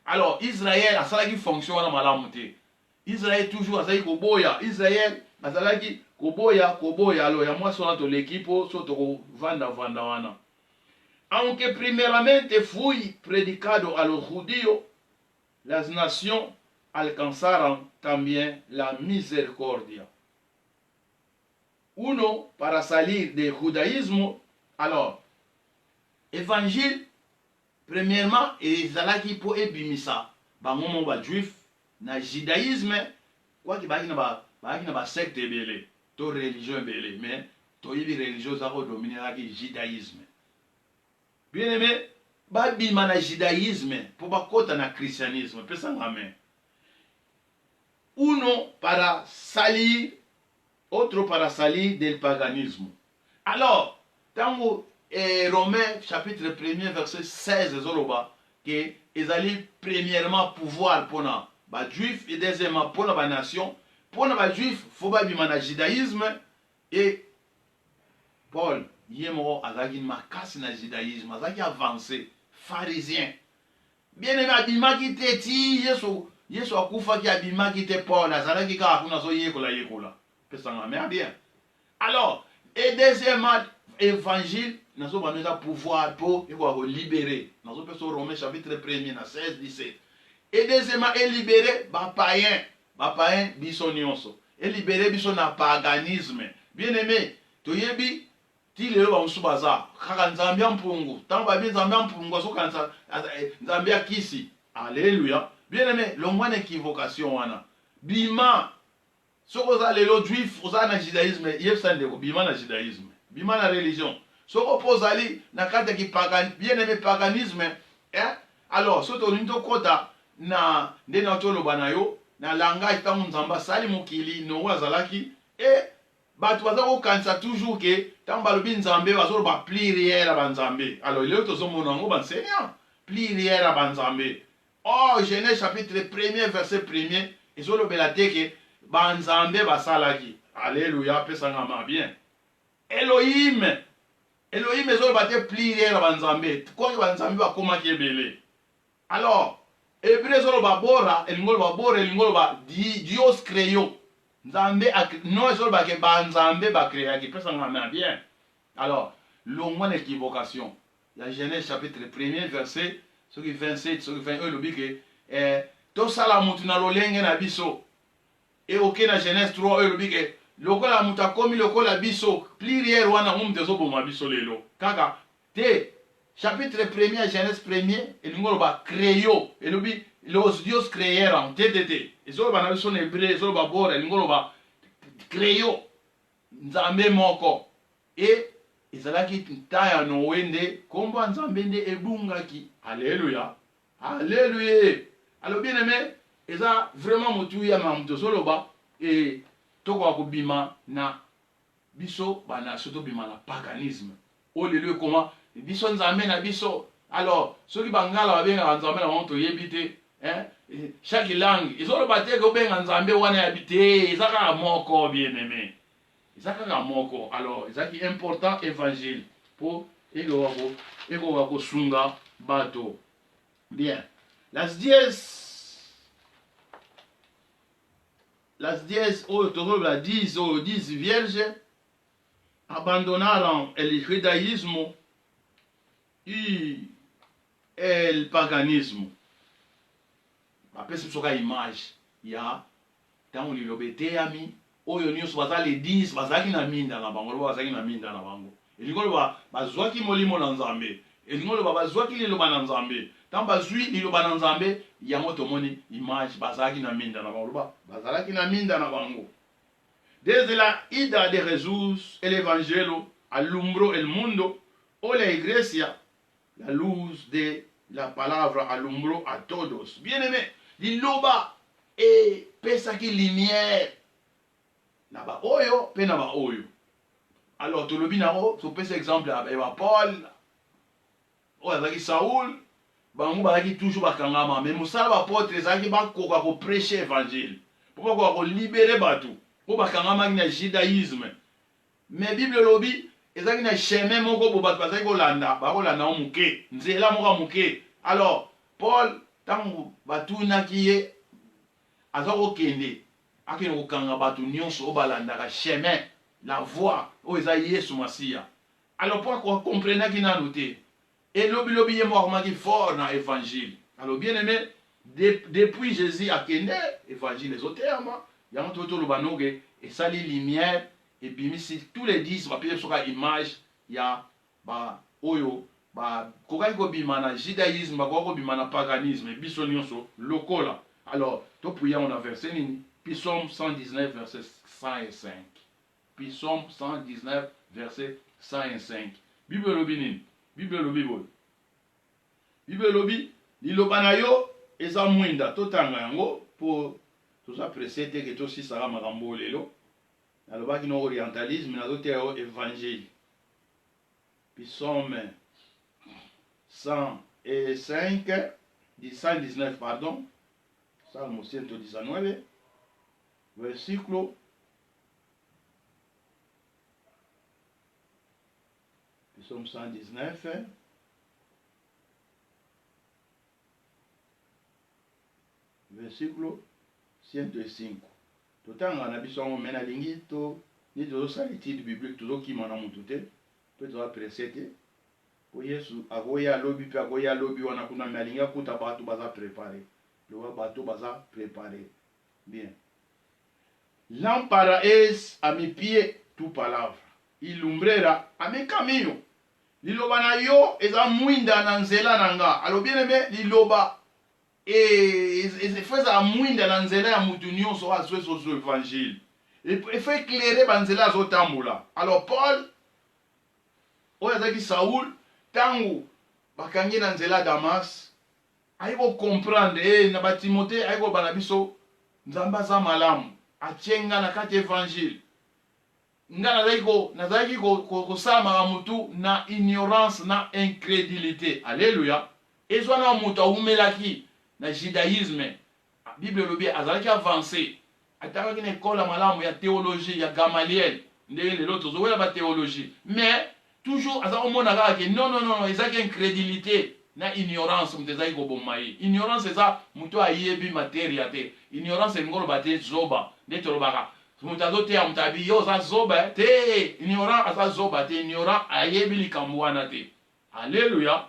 Alors Israël asalaki fonction wana malamu te. Israël toujours azali koboya. Israël azalaki koboya. Alors ya mwasi wana toleki po so tokovanda wana. Aunque primeramente fui predicado a los judíos, las naciones alcanzaron también la misericordia. Uno, para salir del judaísmo, alors, évangile, premièrement, ezalaki po ebimisa bango mo ba juif na judaïsme, quoi ki baki na ba secte ebele, to religion ebele, mais to yebi religion za ko dominer ki judaïsme. Bien aimé, babima na judaïsme pour bakota na christianisme, pesa ngame. Uno para salir, otro para salir del paganisme. Alors, tango Romains chapitre 1er verset 16 zoloba que ezali premièrement pouvoir pona ba juif et deuxièmement pona ba nation, pona ba juif faut babima na judaïsme et Paul yemo azaki makasi na judaïsme, azaki avancé, pharisien. Bien aimé abimaki te ti Yesu akufa ki abimaki te Paul azalaki ka akuna so yekola. Pesanga mais bien. Alors, et deuxièmement évangile nazo baneza pouvoir pour libérer. Nazo peso Romains chapitre 1er na 16 17. Et deuxièmement est libéré ba païen biso nyonso. Et libéré biso na paganisme. Bien aimé, toyebi ti lelo ba musubaza kaka nzambe mpungu tango ba nzambe mpungu so kanza nzambe akisi. Alléluia. Bien aimé, longwana équivocation wana. Bima soko za lelo juif oza na judaïsme yefsande ko bima na judaïsme. Bima na religion. Soko pozali na kata ki pagan bien aimé paganisme alors soto linto kota na ndena toloba na yo na langage tango nzamba sali mokili no wazalaki batu baza kokanisa toujours ke tango balobi nzambe bazoloba pluriel ba nzambe. Alors lelo tozomona ngo banseignant pluriel ba nzambe. Oh Genèse chapitre 1er verset 1er ezolobela te ke ba nzambe basalaki. Alléluia, pesanga ma bien. Elohim ezoloba te pluriel ba nzambe. Kwa ba nzambe bakomaki ebele. Alors hébreu ezoloba bora elingoloba Dios créo. Nzambe no ezoloba ke ba nzambe ba créaki. Pesanga ma bien. Alors longue équivocation. La Genèse chapitre 1er verset 27 21 lobi ke tosala mutu na lolenge na biso. Et ok na Genèse 3 lobi ke lokola mutu akomi lokola biso pluriel wana tezo boma biso lelo. Kaka te chapitre 1er Genèse 1er elingoloba créo elobi los dios créèrent te ezoloba na biso na hébreu ezoloba bora elingoloba créo nzambe moko et ezalaki taya no wende kombo nzambe nde ebungaki. Alléluia. Alléluia. Alors bien aimé, eza vraiment mutu ya mamuto soloba et toko akobima na biso bana soto bima na paganisme. O lelo comment biso nzambe na biso. Alors soki bangala babenga nzambe na monto yebite chaque langue ezoloba te ko benga nzambe wana yabite ezaka moko bien aimé. Ezaka moko. Alors ezaki important évangile pour ego wako sunga bato. Bien. Las 10 10 vierges abandonaron el judaísmo y el paganismo. Bapesi soka image ya tango lilobete ami oyo nyonso bazali 10 bazaki na minda na bango bazaki na minda na bango. Elingolo bazwaki molimo na nzambe. Elingolo bazwaki liloba na nzambe. Tant bazui liloba na nzambe yango tomoni image bazaki na minda na bango bazalaki na minda na bango. Desde la ida de Jesús el evangelio alumbró el mundo o la iglesia la luz de la palabra alumbró a todos. Bien aimé, liloba et pesaki lumière na ba oyo pe na ba oyo. Alors tolobi nango topesa exemple ya Paul oyo azalaki Saoul bango bazalaki toujours bakangama mais mosala baapôtre ezalaki bakoka koprêche évangile mpo bakoka kolibere bato mpo bakangamaki na judaïsme. Mais Bible elobi ezalaki na chemin moko bo bato bazalaki kolanda bakolanda ngo moke nzela moko ya moke. Alors Paul ntango batunaki ye aza kokende akende kokanga bato nyonso oyo balandaka chemin la voie oyo eza Yesu Masiya. Alors mpo akomprenaki nanu te elobi ye moko akomaki fort na évangile. Alors bien aimé depuis Jésus akende évangile ezoteyama yango to toloba noke esali lumière ebimisi tous les 10 bapesa soka image ya ba oyo bakokaki kobima na judaïsme bakoki kobima na paganisme biso nyonso lokola. Alors topuya on a verset nini Psaume 119 verset 105. Psaume 119 verset 105. Bible elobi nini? Bible elobi boye. Bible elobi liloba na yo eza mwinda totanga yango po toza presse te ke tosisaka makambo lelo. Nalobaki no orientalisme nazoteya yo évangile. Psaume 105 119 pardon. Salmo 119 versículo Psaume 119 versículo 105. Totanga na biso yango mena lingi to ni tozosala étude biblique tozokima na mutu te mpe toza presse te po Yesu akoya alobi mpe akoya alobi wana kuna me alingi akuta bato baza préparé loba bato baza préparé bien. Lámpara es a mi pie tu palabra y lumbrera a mi camino. Liloba na yo eza mwinda na nzela na nga. Alors bien aimé liloba efeza mwinda na nzela ya mutu nyonso azwe soso évangile efa éclairer banzela azotambola. Alors Paul oyo azalaki Saoul ntango bakangi na nzela Damas ayi kocomprendre na batimote ayi koloba na biso nzambe aza malamu atie nga na kati évangile. Nga nazalaki kosala mutu na ignorance na incrédulité. Alléluia. Ezwana mutu awumelaki na judaïsme. Bible elobi azalaki avancé atangaki na ekole ya malamu ya théologie ya Gamaliel ndenge lelo tozowela ba théologie mais toujours azalaki omona kaka ke non ezalaki incrédulité na ignorance mutu ezalaki koboma ye. Ignorance eza mutu ayebi materia te. Ignorance elingi koloba te zoba nde tolobaka mutu azoteya mutu abi yo oza zoba te. Ignorant aza zoba te. Ignorant ayebi likambo wana te. Alléluia.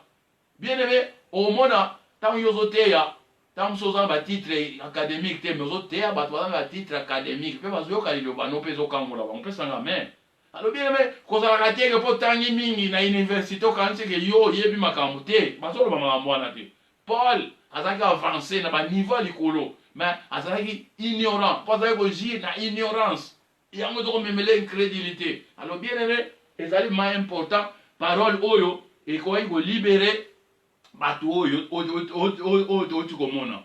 Bien aimé omona ntango yo ozoteya ntango mosusu oza na batitre académique te mais ozoteya bato baza na batitre académique mpe bazoyoka liloba no mpe ezokangola bango mpesanga mais alors bien aimé kozalaka teke mpo tangi mingi na université okanisi ke yo oyebi makambo te bazoloba makambo wana te. Paul azalaki avancé na baniveau ya likolo mais azalaki ignorant mpo azalaki kogire na ignorance yango ezokomemela incrédulité. Alors bien aimé ezali ma important parole oyo ekoki kolibere bato oyo oti komona.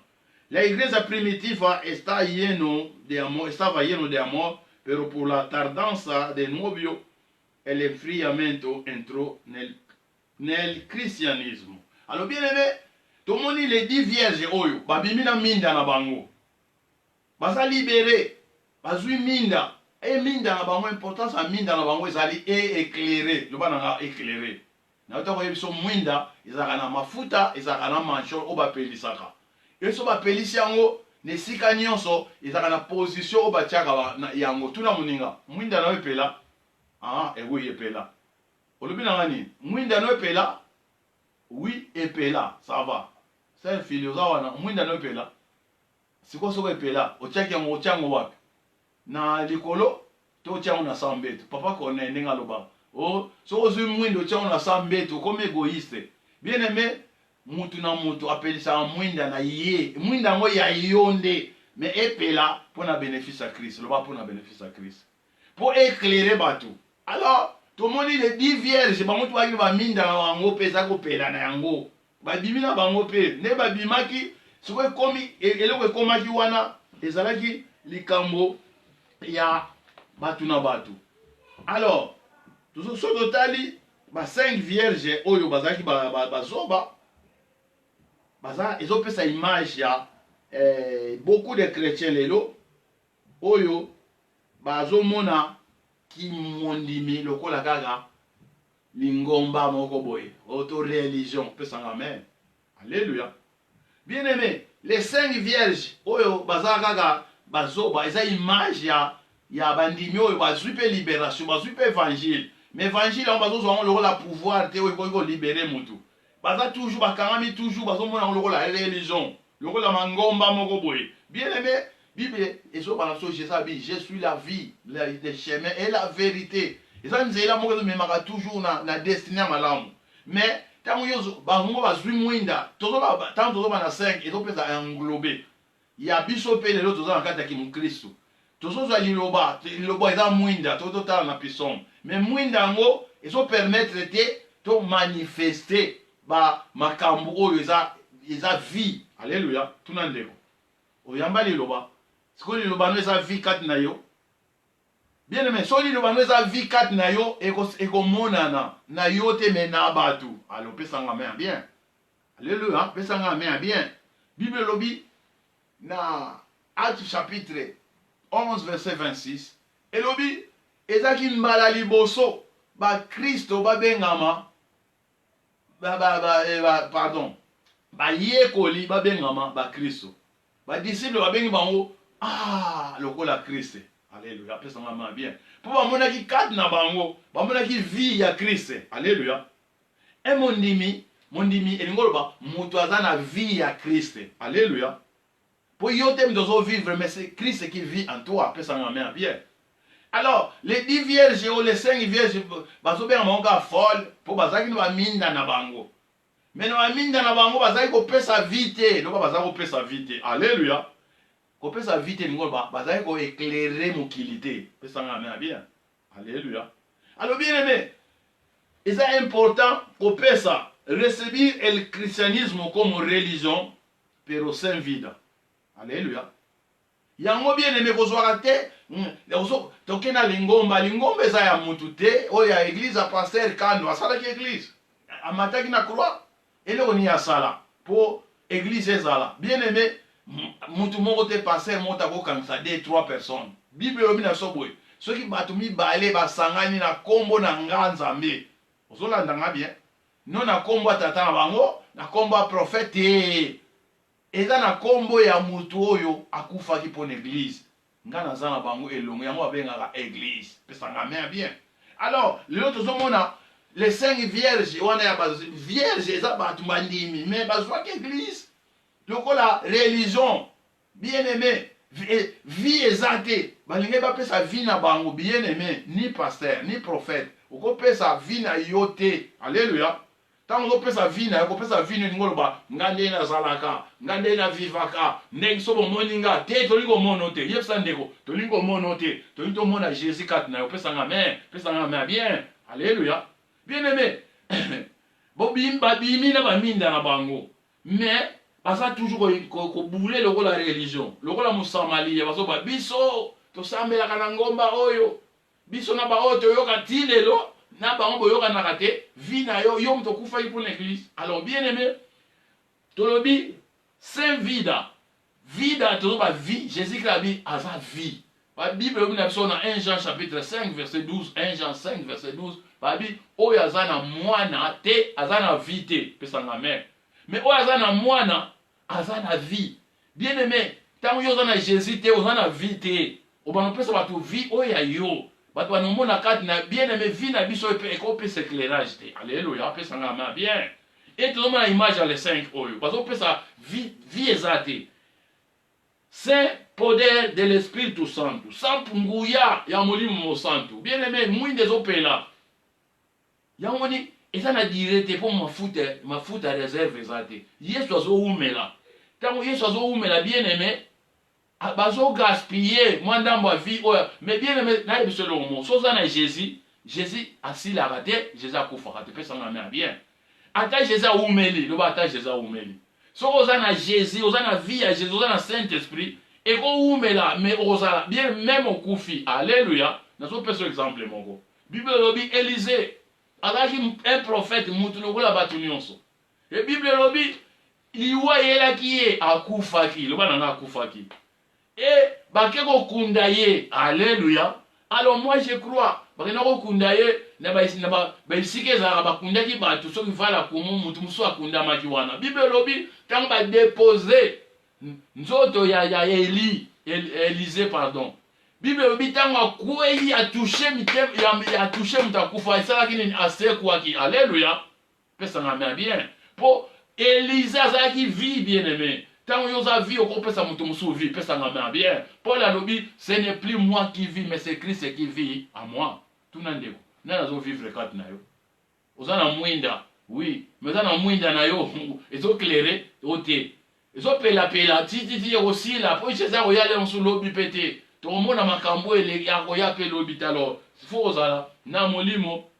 La iglesia primitiva estaba lleno de amor, pero por la tardanza de novio el enfriamiento entró nel cristianismo. Alors bien aimé tomoni les 10 vierges oyo babimi na minda na bango baza libéré bazwi minda minda na bango. Importance ya minda na bango ezali éclairé loba nanga éclairé na otako yebiso mwinda ezalaka na mafuta ezalaka na manchon oyo bapelisaka yeso bapelisi yango na esika nyonso ezalaka na position oyo batiaka yango tuna moninga mwinda na epela ewi epela olobi nanga nini mwinda na epela wi epela ça va c'est fili oza wana mwinda na epela siko soko epela otiaki yango otiango wapi na likolo to otiango na sambeto papa kone ndenge alobaka so ozwi mwindo otiango na sambeto okomi égoïste. Bien aimé mutu na mutu apelisaka mwinda na ye mwinda yango ya yo nde mais epela mpo na bénéfice ya Christ loba mpo na bénéfice ya Christ mpo éclairer bato. Alors tomoni les 10 vierges bamutu baki baminda na bango mpe eza kopela na yango babimi na bango mpe nde babimaki sikoyo ekomi eloko ekomaki wana ezalaki likambo ya batu na batu. Alors tout ce totali ba 5 vierges oyo bazaki bazoba baza ezopesa image ya beaucoup de chrétiens lelo oyo bazomona ki mondimi lokola kaka lingomba moko boye auto religion pesanga amen. Alléluia. Bien aimé, les 5 vierges oyo baza kaka bazoba eza image ya bandimi oyo bazwi pe libération bazwi pe évangile. Mais évangile on bazozwa lokola pouvoir te oyo ko libérer mutu. Baza toujours bakangami toujours bazomona lokola religion lokola mangomba moko boye. Bien aimé, Bible ezobana so Jésus abi je suis la vie, le chemin et la vérité. Eza nzela moko ezomemaka toujours na destinée malamu. Mais tango yozo bango bazwi mwinda tozoba tango tozoba na 5 ezopesa englobé. Ya biso pe lelo toza na kati ya kimukristo. Tozozwa liloba eza mwinda tototala na pisom. Mais mwinda ngo ezopermettre te to manifester ba makambo oyo eza vie. Alléluia. Tuna ndeko. Oyamba liloba. Siko liloba no eza vie kati na yo. Bien aimé, so liloba no eza vie kati na yo ekomonana na yo te mena batu. Alors pesanga main bien. Alléluia. Pesanga main bien. Bible lobi na Actes chapitre 11 verset 26. Elobi ezaki mbala liboso ba Kristo babengama pardon. Ba yekoli babengama ba Kristo. Ba disciple babengi bango lokola Kristo. Alléluia. Pesanga main bien. Pour bamonaki kati na bango, bamonaki vie ya Kristo. Alléluia. Et mondimi elingoloba mutu aza na vie ya Kristo. Alléluia. Pour yo te mdozo vivre, mais c'est Christ qui vit en toi. Pesanga main bien. Alors, les 10 vierges ou les 5 vierges, bazobenga monga folle pour bazaki na minda na bango. Mais na minda na bango bazaki ko pesa vite, donc bazaki ko pesa vite. Alléluia. Ko pesa vite ngolba bazaki ko éclairer mokilité. Pesanga main bien. Alléluia. Alors bien aimé, c'est important ko pesa recevoir le christianisme comme religion pero sans vide. Alléluia. Yango bien aimé kozwaka te tokena lingomba eza ya mutu te oyo ya église a pasteur kando asalaki église amataki na croix eloko ni asala po église ezala. Bien aimé, mutu moko te pasteur moko akokangisa 2-3 personnes. Bible elobi na biso boye soki bato mibale basangani na kombo na nga Nzambe ozolandanga bien no na kombo ya tata na bango na kombo ya prophète eza na kombo ya mutu oyo akufaki po na église nga naza na bango elongo yango babengaka église. Pesanga main bien. Alors lelo tozomona les 5 vierges wana ya vierge eza bato bandimi mais bazwaki église lokola religion. Bien aimé, vie eza te balingi bapesa vie na bango. Bien aimé, ni pasteur ni prophète okopesa vie na yo te. Alléluia. Tant que pesa vie na kopesa vie ni ngoloba ngande na zalaka ngande na vivaka ndenge sobo moninga te tolingo mono te yepsa ndeko tolingo mono te tolingo mona Jésus kat na pesa ngame bien. Alléluia. Bien aimé, bobimba bimi na baminda na bango mais basa toujours ko bouler lokola religion lokola musamali baso ba biso to sambela kana ngomba oyo biso na ba oto yoka tilelo na bango boyoka na kate vie na yo yo mto kufa pour l'église. Alors bien aimé, tolobi saint vida tozoba vie Jésus Christ a vie. La Bible lobi na biso na 1 Jean chapitre 5 verset 12, 1 Jean 5 verset 12 babi oyo azana mwana te azana vie te pesanga mère. Mais oyo azana mwana azana vie. Bien aimé, tant yo azana Jésus te ozana vie te obano pesa batu vie oyo ya yo. Bato banomona kati na bien aimé vie na biso epe ekopesa éclairage te. Alléluia. Pesanga main bien. Et tout le monde a image à les 5 oyo. Parce que pesa vie ezate. Saint poder de l'Esprit Santo. Sans punguya ya molimo santo. Bien aimé, mwinde zopela. Ya moni eza na direte po mafuta réserve ezate. Yesu azo umela. Tango Yesu azo umela bien aimé bazo gaspiller mwandambo vie oya mais bien aimé na biso le mot soza na Jésus asila raté Jésus akufa te pesa na bien ata Jésus umeli lo ata Jésus umeli so oza na Jésus oza na vie ya Jésus oza na Saint-Esprit et ko umela mais oza bien même okufi. Alléluia. nazopesa exemple moko. Bible lobi Élisée azalaki un prophète mutu lokola bato nyonso. Et Bible lobi liwa yelaki ye akufaki, loba nanga akufaki. Et bake kokunda ye, alléluia. Alors moi je crois, bakena kokunda ye na ba isike za bakundaki bato soki vala kumu mutu musu akunda maki wana. Bible lobi tant ba déposer nzoto ya Élisée pardon. Bible lobi tant akwei a toucher mitem ya toucher mutakufa isala kini asekwaki. Alléluia. Pesa ngame bien. Po Élisée azalaki vie bien-aimé. Tant que vous avez vu, on peut s'amuser vie, peut s'en bien. Paul a dit, ce n'est plus moi qui vis, mais c'est Christ qui vit à moi. Tout le monde. Nous allons vivre le cadre. Vous avez mouinda, oui, mais vous avez mouinda na yo, ils ont éclairé, ils ont pela, titi aussi là, pour chez ça, royal on sous lobby pété. Tout le monde a makambo et les gars, royal pe lobby alors. Faut ça, na molimo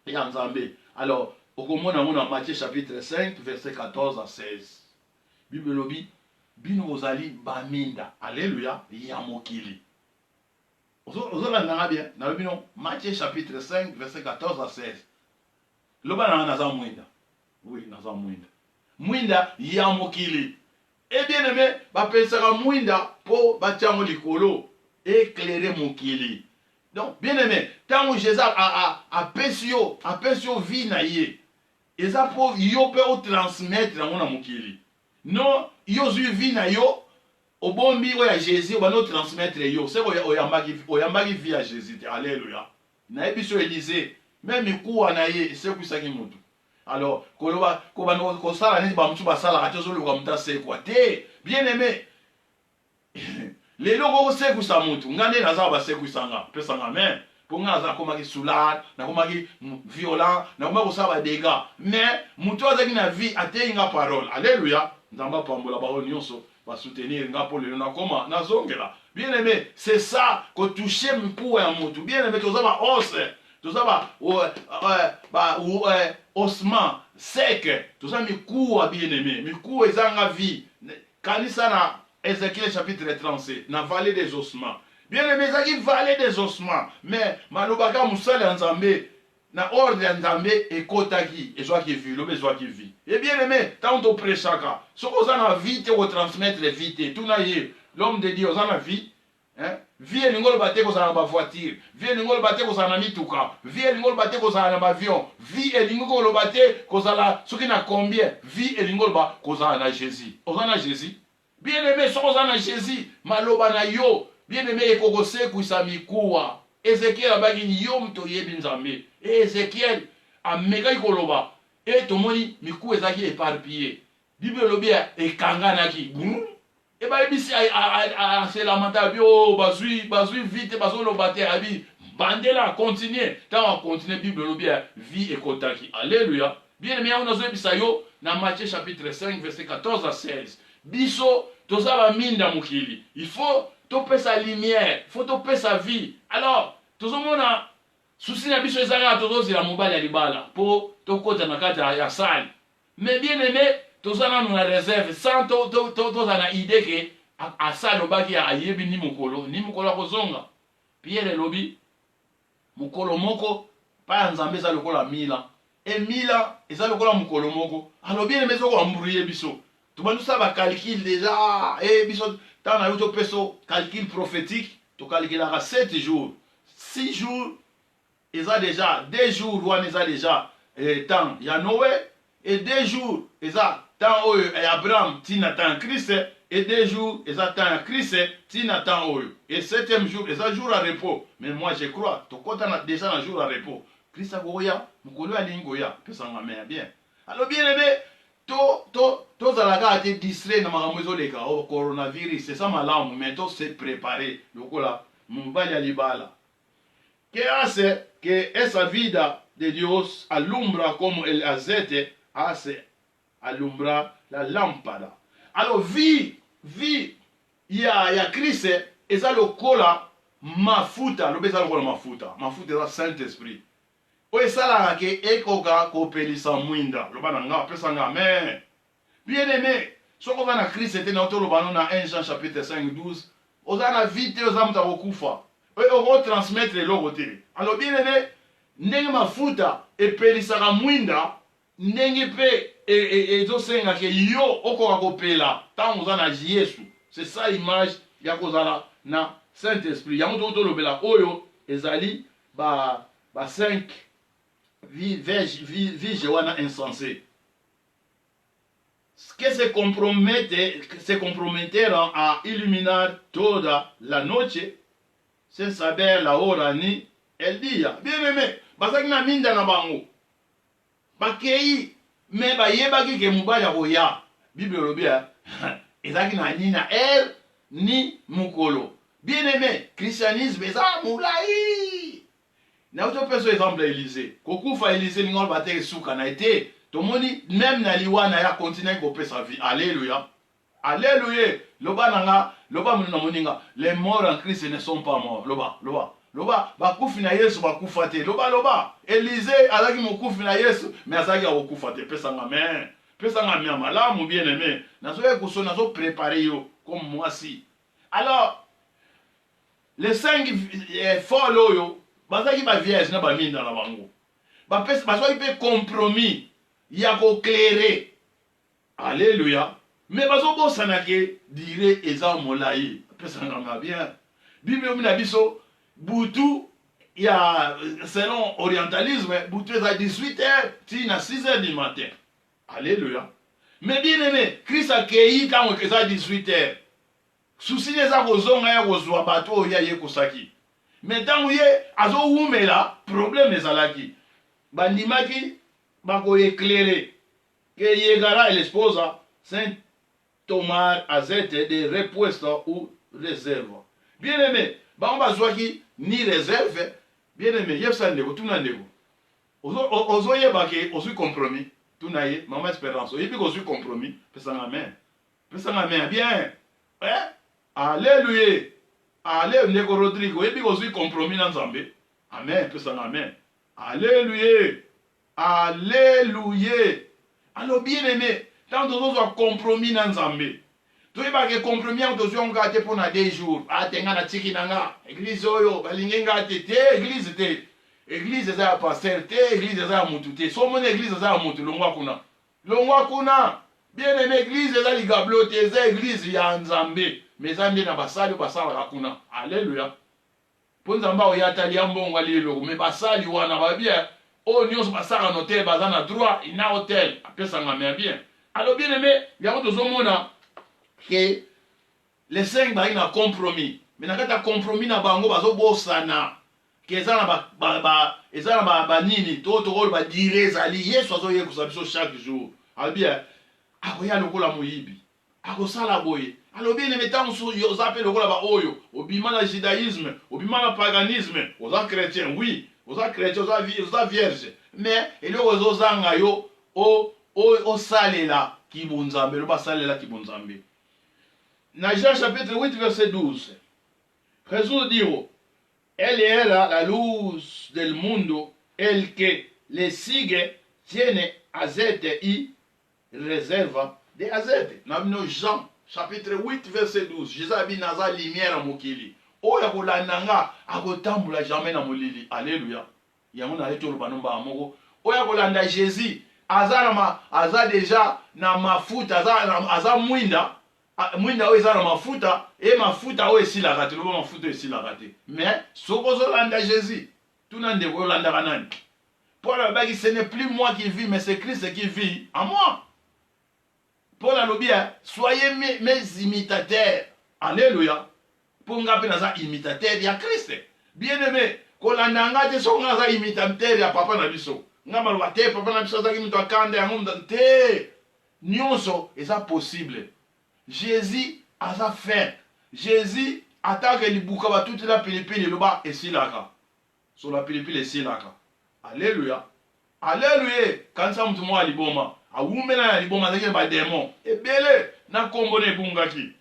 et en Zambé. Alors, au commande on a Matthieu chapitre 5, verset 14 à 16. Bible lobby. Bino ozali baminda, alléluia, ya mokili. Ozolanda bien, na bino Matthieu chapitre 5 verset 14 à 16. Loba na naza mwinda. Oui, naza mwinda. Mwinda ya mokili. Et bien aimé, ba pensera mwinda po batiango likolo, éclairer mokili. Donc, bien aimé, tant que Jésus a pesio vie na ye. Eza po yo pe o transmettre na mokili. Non, yo vie na yo, obombi oya Jésus, ba no transmettre yo. C'est oyambaki vie à Jésus. Alléluia. Na ebiso Élisée, même kuwa na ye, c'est kusaki mutu. Alors, koloba no kosala neti ba mutu basala katozo lo kwa mutase kwa te. Bien aimé. Les loko se kusa mutu, ngane naza ba se kusanga, pesa ngamen. Pour nga za komaki soulard, na komaki violent, na komaki kosaba dégâts. Mais mutu azaki na vie ate nga parole. Alléluia. Nzamba pambola ba nyonso va soutenir nga pour le na koma na zongela. Bien aimé, c'est ça que toucher mkou ya mutu. Bien aimé, tozaba os, tozaba osman sec, tozaba mkou bien aimé, mkou ezanga vie. Kanisa na Ézéchiel chapitre 37, na vallée des ossements. Bien aimé, zaki vallée des ossements, mais malobaka musala nzambe na ordre ya nzambe ekotaki ezwaki vie, lobe ezwaki vie. Et bien aimé, tant on prêchaka, ce qu'on a vie te retransmettre vie, tout na ye, l'homme de Dieu, on a vie, hein? Vie elingolo bate ko za na ba voiture, vie elingolo bate ko za na mituka, vie elingolo bate ko za na ba avion, vie elingolo bate ko za la soki na combien, vie elingolo ba ko za na Jésus. On a Jésus. Bien aimé, ce qu'on a Jésus, maloba na yo, bien aimé ekokose kusamikuwa. Ézéchiel abaki yom to yebi nzambe. Ézéchiel ameka ikoloba. Et tomoni miku ezaki éparpillé. Bible lobi ekanganaki. Et ba ebisi a se lamenta bio bazui vite bazolo bate abi bandela continuer. Tant on continue Bible lobi vie ekotaki. Alléluia. Bien aimé, on a ebisa yo na Matthieu chapitre 5 verset 14 à 16. Biso tozaba minda mukili. Il faut topé sa lumière, il faut topé sa vie. Alors, tout le monde a souci na biso ezaka tozozi la mobile ya libala po tokota na kati ya salle. Mais bien aimé, tozana na réserve sans tozana idée que a salle obaki ya ayebi ni mukolo kozonga. Pierre lobi mukolo moko pa nzambe za lokola mila. Et mila eza lokola mukolo moko. Alors bien aimé zoko ambrouiller biso. Tout le monde ça calcul déjà et biso tant na yoto peso calcul prophétique, to calculera 7 jours. 6 jours, ils ont déjà 2 jours, ils ont déjà temps, il y a Noé, et 2 jours, ils ont temps, Abraham, tina temps Christ, et 2 jours, ils ont temps Christ, tina temps, et 7e jour, ils ont jour à repos. Mais moi je crois, tu comptes déjà un jour à repos. Christ a goya, mukolo a lingoya, peut s'en ramener bien. Alors bien aimé, tous à la gare étaient distraits dans ma maison les gars, au coronavirus, c'est ça ma langue, mais tous s'est préparé, donc là, mon bali à libala. Que hace que esa vida de Dios alumbra como el aceite hace alumbrar la lámpara. Alors vie ya Christ eza lokola mafuta, eza lokola mafuta eza Saint-Esprit. O esalaka ke ekoka kopelisa mwinda, loba na nga pesa nga amen. Bien aimé, soko na Christ te na otoloba na 1 Jean chapitre 5 12, oza na vie te oza muta kokufa. okotransmettre eloko te. Alors bien aimé, ndenge mafuta epelisaka mwinda, ndenge mpe ezosengaka yo okoka kopela ntango oza na Yesu. C'est ça image ya kozala na Saint-Esprit. Yango tolobela oyo ezali ba 5 vierges wana insensé. Que se comprometieron a iluminar toda la noche sin saber la hora ni el día. Bien aimé, bazaki na minda na bango. Bakei me bayebaki ke mobali akoya. Bible elobi ezaki na ni na ni mukolo. Bien aimé, christianisme eza molai. Na uto peso exemple Élysée. Kokufa Élysée ngol bateke suka na été. Tomoni même na liwana ya continue ko pesa vie. Alléluia. Alléluia. Loba nanga, loba muna moninga. Les morts en Christ ne sont pas morts. Loba bakufi na Yesu bakufa te. Loba. Élysée azaki mokufi na Yesu, mais azaki akokufa te. Pesa ngamen. Pesa ngamen malamu bien aimé. Nazo ekuso nazo préparer yo comme moi si. Alors les 5 folles oyo bazaki ba vierge na ba minda na bango. Ba pesa bazaki pe compromis. Ya ko clairer. Alléluia. Mais bazo bosana ke dire eza molai. Pesa nganga bien. Bible omina biso butu ya selon orientalisme butu eza 18h ti na 6h du matin. Alléluia. Mais bien aimé, Christ a kei tango eza 18h. Souci eza kozonga ya kozwa bato ya ye kosaki. Mais tango ye azo umela problème ezalaki. Bandimaki bako éclairer que llegara el esposa sin tomar aceite de repuesto ou réserve. Bien aimé, on va voir qui ni réserve. Bien aimé, yefsa ndeko tuna ndeko. Ozo yebake osu compromis. Tuna ye maman espérance. Yebi osu compromis. Pesa ngamen. Pesa ngamen bien. Alléluia. Alléluia ndeko Rodrigo. Yebi osu compromis na Nzambe. Amen. Pesa ngamen. Alléluia. Alléluia. Alors bien aimé, tant que nous avons compromis dans Zambé. Tu es pas que compromis en deux jours gâté pour 2 jours. Ah tenga na tiki nanga. Église oyo balingenga tete église te. Église za pasteur te, église za mutu te. So mon église za mutu longwa kuna. Longwa kuna. Bien aimé église za ligablo te, za église ya Nzambe. Mais Nzambe na basali basala kuna. Alléluia. Pour Nzamba oyatali ambongo alilo, mais basali wana ba bien. Oh, nous passons en hôtel, basant à droit, il y a un hôtel. Après, ça m'a bien. Alors, bien aimé, il y a d'autres hommes que les 5 ont un compromis. Mais quand tu as compromis, tu as un compromis. Que ça na nini, tout rôle va dire ça lié soit chaque jour. Alors bien, akoya lokola moyibi. Akosala boye. Alors bien aimé, tant que yo zape lokola ba oyo, obima na judaïsme, obima na paganisme, aux chrétiens, oui. Vous êtes chrétien, vous êtes vierge. Mais il y a des gens au salela qui bunzambe, le bas salela qui bunzambe. Dans Jean chapitre 8, verset 12. Jésus dit, elle est la luz del mundo, el que le sigue tiene aceite y reserva de aceite. Dans Jean chapitre 8, verset 12. Jésus a dit naza lumière à mokili. Oya kolandanga akotambula jamais na molili. Alléluia. Yango na leto lobano ba moko. Oya kolanda Jésus aza déjà na mafuta aza mwinda oyo eza na mafuta et mafuta oyo esilaka te loba mafuta esilaka te. Mais soko ozolanda Jésus tuna ndeko olandaka nani? Paul alobaki ce n'est plus moi qui vis mais c'est Christ qui vit en moi. Paul alobi soyez mes imitateurs. Alléluia. Pour nga pe naza imitateur ya Christ. Bien aimé, kolanda nga te so nga za imitateur ya papa na biso. Nga maloba te papa na biso azaki mutu akanda yango te. Nyonso eza possible. Jésus aza fait. Jésus atake libuka ba toute la pilipili loba esilaka. So la pilipili esilaka. Alléluia. Alléluia. Kansa mutu mo aliboma. Awumena ya liboma zake ba démon. Ebele na kombo ne bungaki.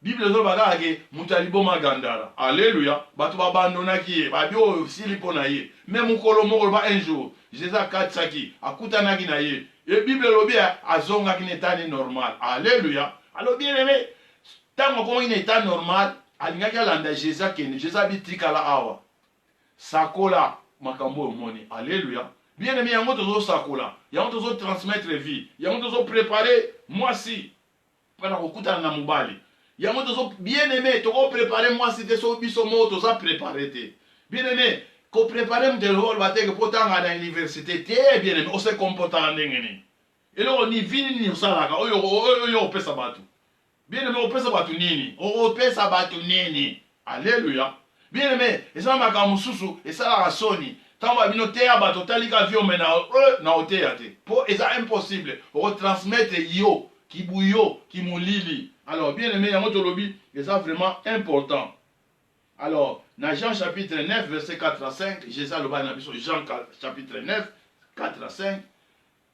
Bible zo baga ke mutali boma gandara. Alléluia. Batu babandona ki ba bio silipo na ye. Même kolo moko ba un jour, Jésus akatsaki, akutana ki na ye. Et Bible lobia azonga ki netani normal. Alléluia. Alors bien aimé, tant qu'on est état normal, alingaki alanda Jésus akende Jésus abitikala awa sakola makambo omoni. Alléluia. Bien aimé, yango tozo sakola, yango tozo transmettre vie, yango tozo préparer mwasi pana kokutana na mobali. Yango tozo bien aimé, toko préparer mwasi te so biso mo toza préparer te. Bien aimé, ko préparer mtelo bateke potanga na université te bien aimé, o se comporta ndenge ni. Elo ni vini ni usalaka oyo opesa batu. Bien aimé, opesa batu nini? Opesa batu nini? Alléluia. Bien aimé, esa makambo susu esala rasoni. Tamba bino teya bato talika viome na oteya te. Po eza impossible. O transmettre yo, kibuyo, kimulili. Alors, bien aimé, yango tolobi, eza vraiment important. Alors, dans Jean chapitre 9, verset 4 à 5, Jésus aloba na biso Jean chapitre 9, 4 à 5,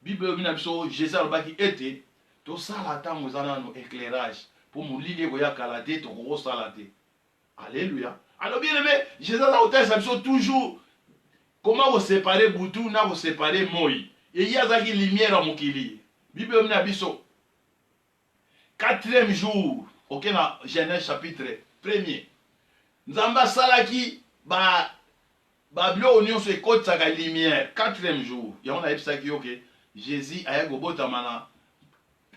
Bible na biso Jésus aloba ki ete to sala tango zana no éclairage pour mulili ko yakala te to ko sala te. Alléluia. Alors bien aimé, Jésus a ota toujours comment vous séparer Boutou, na vous séparer Moi. Et il y a zaki lumière à Mokili. Bible na biso. 4e jour, ok, na Genèse chapitre 1er. Nzamba salaki ba bio union se côte sa lumière 4e jour. Et on a dit ok, Jésus a gobota mana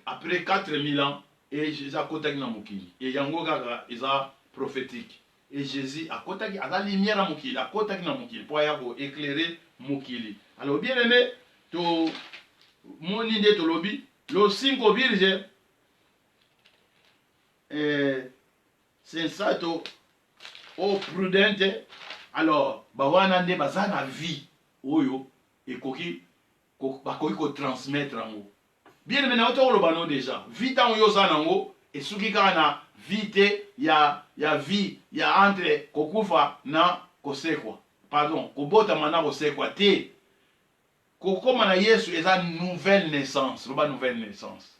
après 4000 ans et Jésus a côté na Mokili. Et yango kaka isa prophétique. Et Jésus a kotaki à la lumière à Mokili, a kotaki na Mokili pour éclairer Mokili. Alors bien aimé, to moni de to lobi, le 5 virge sensato o prudente. Alors bawana nde bazana vie oyo ekoki bakoki ko transmettre ngo. Bien aimé na oto loba no déjà, vie tan yo zanango et suki kana vite ya vie ya entre kokufa na kosekwa. Pardon, kobota mana kosekwa te. Kokoma na Yesu eza nouvelle naissance, loba nouvelle naissance.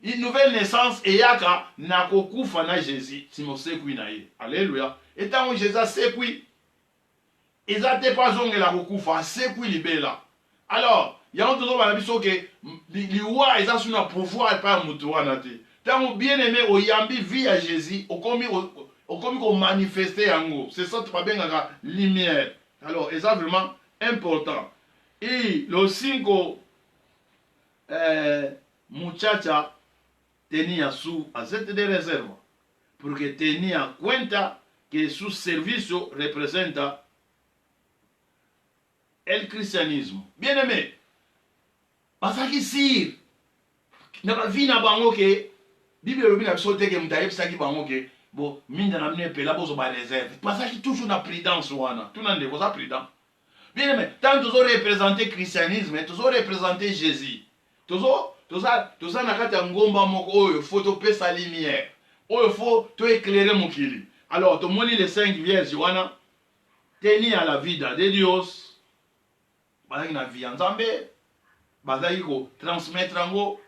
Une nouvelle naissance eyaka na kokufa na Jésus, simo sekwi na ye. Alléluia. Et tant que Jésus sekwi, eza te pas zongela kokufa, sekwi libela. Alors, ya on tozo ba biso ke liwa eza suna pouvoir pa mutu wana te. Tant bien aimé au yambi vie à Jésus, au commis qu'on manifester yango. C'est ça tu pas bien la lumière. Alors, c'est vraiment important. Et le 5 muchacha tenía su aceite de reserva. Porque tenía cuenta que su servicio representa el cristianismo. Bien aimé. Parce que si na vie na bango ke Bible lobi na biso teke mutaye saki bango ke bo minda na mne pela bozo ba réserve parce que toujours na prudence wana tout nande boza prudent. Bien aimé, tant toujours représenter christianisme, toujours représenter Jésus. Toujours na kati ya ngomba moko oyo faut to pesa lumière. Oyo faut to éclairer mokili. Alors to moni les 5 vierges wana teni à la vida de Dios. Bazaki na vie nzambe bazaki ko transmettre ngo.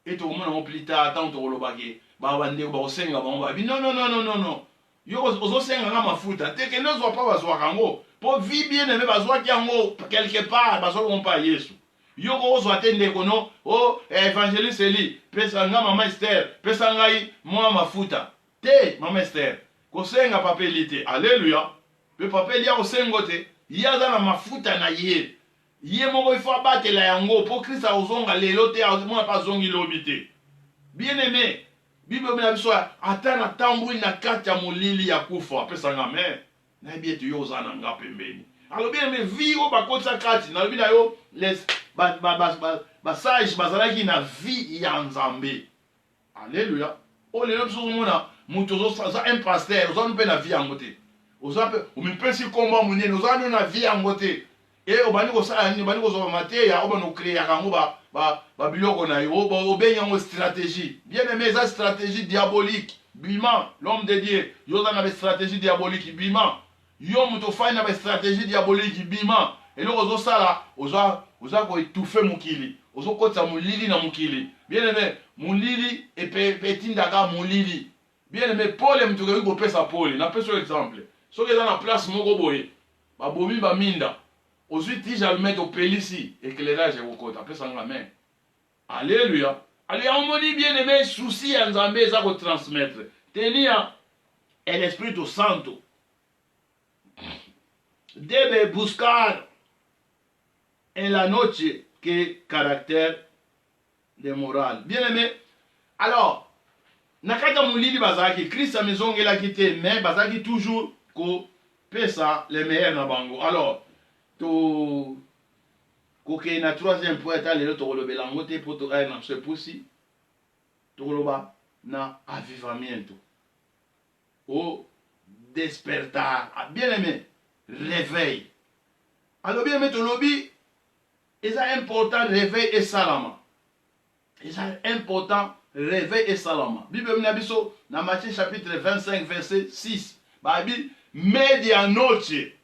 Et tout le monde plus tard, tant que l'obagé, babande ou baosenga bambabi. Non. Yo ozosenga nga mafuta. Te que ne soit pas bazwa kango. Pour vivre bien aimé bazwa kiango quelque part bazwa kompa Yesu. Yo ozwa tende kono o évangéliste Eli, pesa nga mama Esther, pesa ngai moi mafuta. Te mama Esther. Kosenga papelite. Alléluia. Pe papeli ya osengo te. Yaza na mafuta na ye. Ye moko il faut abattre la yango pour Christ a ozonga lelo te moi pas zongi lobité. Bien aimé, Bible na biso atana tambui na kati ya molili ya kufa pesa nga mais na bien tu yo zana nga pembeni. Alors bien aimé vie o bakotsa kati na bina yo les ba sage bazalaki na vie ya nzambe. Alléluia. O lelo biso mona muto zo sa un pasteur zo mpe na vie yango te. Oza pe o mipesi komba munene oza na vie yango te. Et au bani ko sa ni bani ko so maté ya oba no créer kango ba biloko na yo o benya ngo stratégie. Bien aimé ça stratégie diabolique. Bima l'homme de Dieu, yo za na be stratégie diabolique bima. Yo muto fa na be stratégie diabolique bima. Et le ozo sala oza ko étouffer mukili. Ozo kotsa mulili na mukili. Bien aimé, mulili et petinda ka mulili. Bien aimé Paul muto ko pesa Paul. Na pesa exemple. So que dans la place moko boye. Ba bomi ba minda. Ensuite, j'allais mettre au pélici, éclairage et au côté, après ça, la main. Alléluia. Allez, on me dit bien aimé, souci à Nzambé, ça va transmettre. Tenir el Espíritu Santo debe buscar en la noche qué carácter de moral. Bien aimé, alors, nakata mulili bazaki, Christ a maison la quitté, mais bazaki toujours ko pesa les meilleurs na bango. Alors, to koke na troisième point ta lelo to belango te pour to na se poussi to na avivamiento. Au despertar. Bien aimé, réveil. Alors bien aimé, to lobby, c'est important réveil et salama. C'est important réveil et salama. Bible mnabiso na Matthieu chapitre 25 verset 6. Babi medianoche.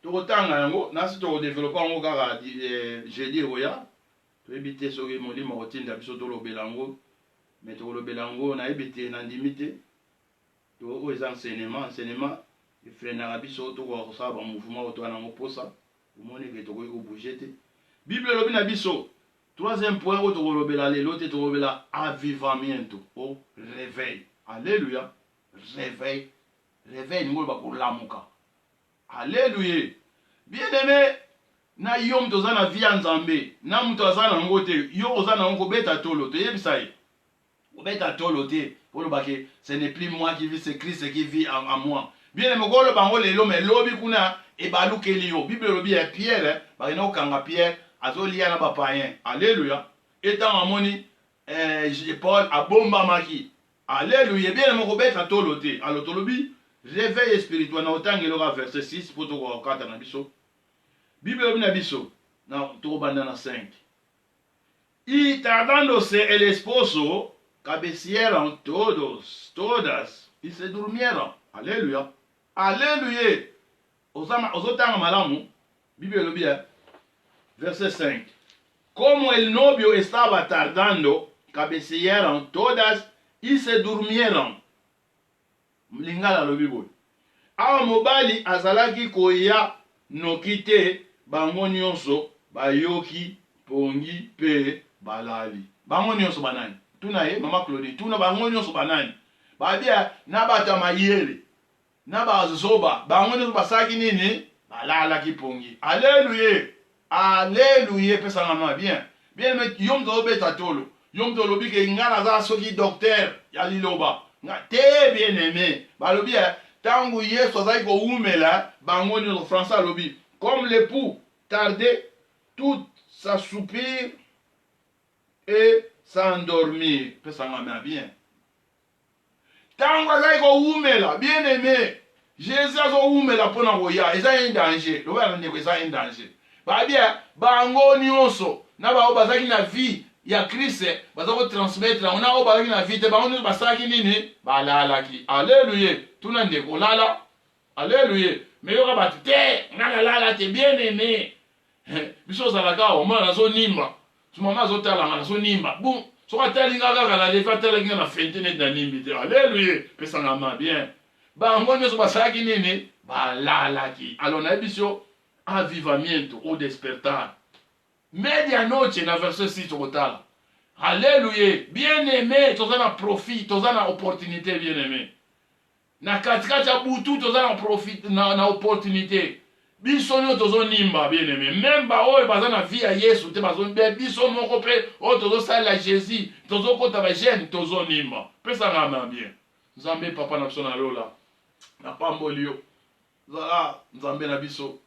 Tokotanga yango nasi to développer ngo kaka jeudi oya. To ebite soki molimo kotinda biso to lobelango. Mais to lobelango na ebite na ndimite. To o eza enseignement il freinera biso to ko sa ba mouvement to na ngoposa. Omoni ke to ko bouger te. Bible lobi na biso. Troisième point, où tu relobela lelo, tu relobela avivamiento, au réveil. Alléluia. Réveil. Réveil, nous allons lamuka. Alléluia. Bien aimé, na yom tozana via nzambe, na muto azana ngote, yo ozana ngo beta tolo, te yebisai. Beta tolo te, pour le baquet, ce n'est plus moi qui vis, c'est Christ qui vit en moi. Bien aimé, golo bango lelo, mais lobi kuna e balu kelio. Bible lobi est Pierre, ba ino kanga Pierre. Azolia na papayen. Alléluia. Étant en moni, Paul a bomba maki. Alléluia. Bien mon robert a toloté. Alors tolobi, réveil spirituel. Na autant il aura verset 6 pour te voir na biso. Bible na biso. Na to bandana 5. Y tardándose el esposo, cabecieron todas, y se durmieron. Alléluia. Alléluia. Osotanga malamu. Bible lo bien. Verset 5. Como el novio estaba tardando, cabecearon todas y se durmieron. Mlingala lo bibo. Awa mobali azalaki koya nokite bango nyonso bayoki pongi pe balali. Bango nyonso banani. Tuna mama Claudie, tuna bango nyonso banani. Babia na bata mayele. Na bazoba, bango nyonso basaki nini? Balala ki pongi. Alléluia. Alléluia, pesa ngama bien. Bien mais yom do beta tolo. Yom do lobi ke ngana za soki docteur ya liloba. Nga te bien aimé. Ba lobi tangu Yesu azai ko umela bango ni français lobi. Comme l'époux tardait tout s'assoupir et s'endormir. Pesa ngama bien. Tangu azai ko umela bien aimé. Jésus azo umela pona koya, eza un danger. Loba ndeko eza un danger. Babia bango nyonso na ba bazaki na vie ya Christ bazako transmettre on a bazaki na vie te bango nyonso basaki nini balalaki. Alléluia. Tuna ndeko lala. Alléluia. Mais yoka batite ngala lala te bien aimé. Biso zalaka o mona zo nimba. Tu mama zo tala ngala zo nimba. Bon, so ka tali ngaka kala le fatela ngina na fentene na nimbi te. Alléluia. Pesa ngama bien. Bango nyonso basaki nini balalaki. Alors na biso avivamiento au despertar. Medianoche na verset 6 total. Alléluia. Bien aimé, toza na profit, toza na opportunité bien aimé. Na katikati ya butu toza na profit na opportunité. Biso nyo tozo nimba bien aimé. Même ba oyo baza na vie ya Yesu te bazo biso moko pe o tozo sala Jésus, tozo kota ba jeune tozo nimba. Pesa ngama bien. Nzambe papa na biso na lola. Na pambolio. Zala nzambe na biso.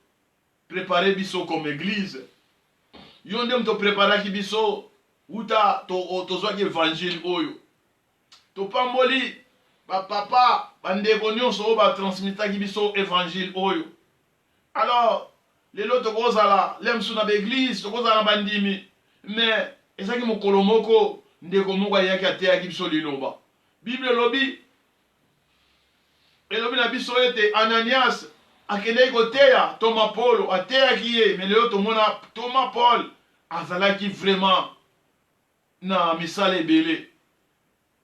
Préparer biso comme église. Yonde mto préparer ki biso uta to zwaki évangile oyo. To pamboli ba papa bandeko nyonso ba transmettre ki biso évangile oyo. Alors lelo to kozala lemsu na église to kozala bandimi mais ezaki mokolo moko ndeko moko yaki atea ki biso liloba. Bible lobi elobi na biso ete Ananias akendeki koteya Thomas Paul ateyaki ye mais lelo tomona Thomas Paul azalaki vraiment na misala ebele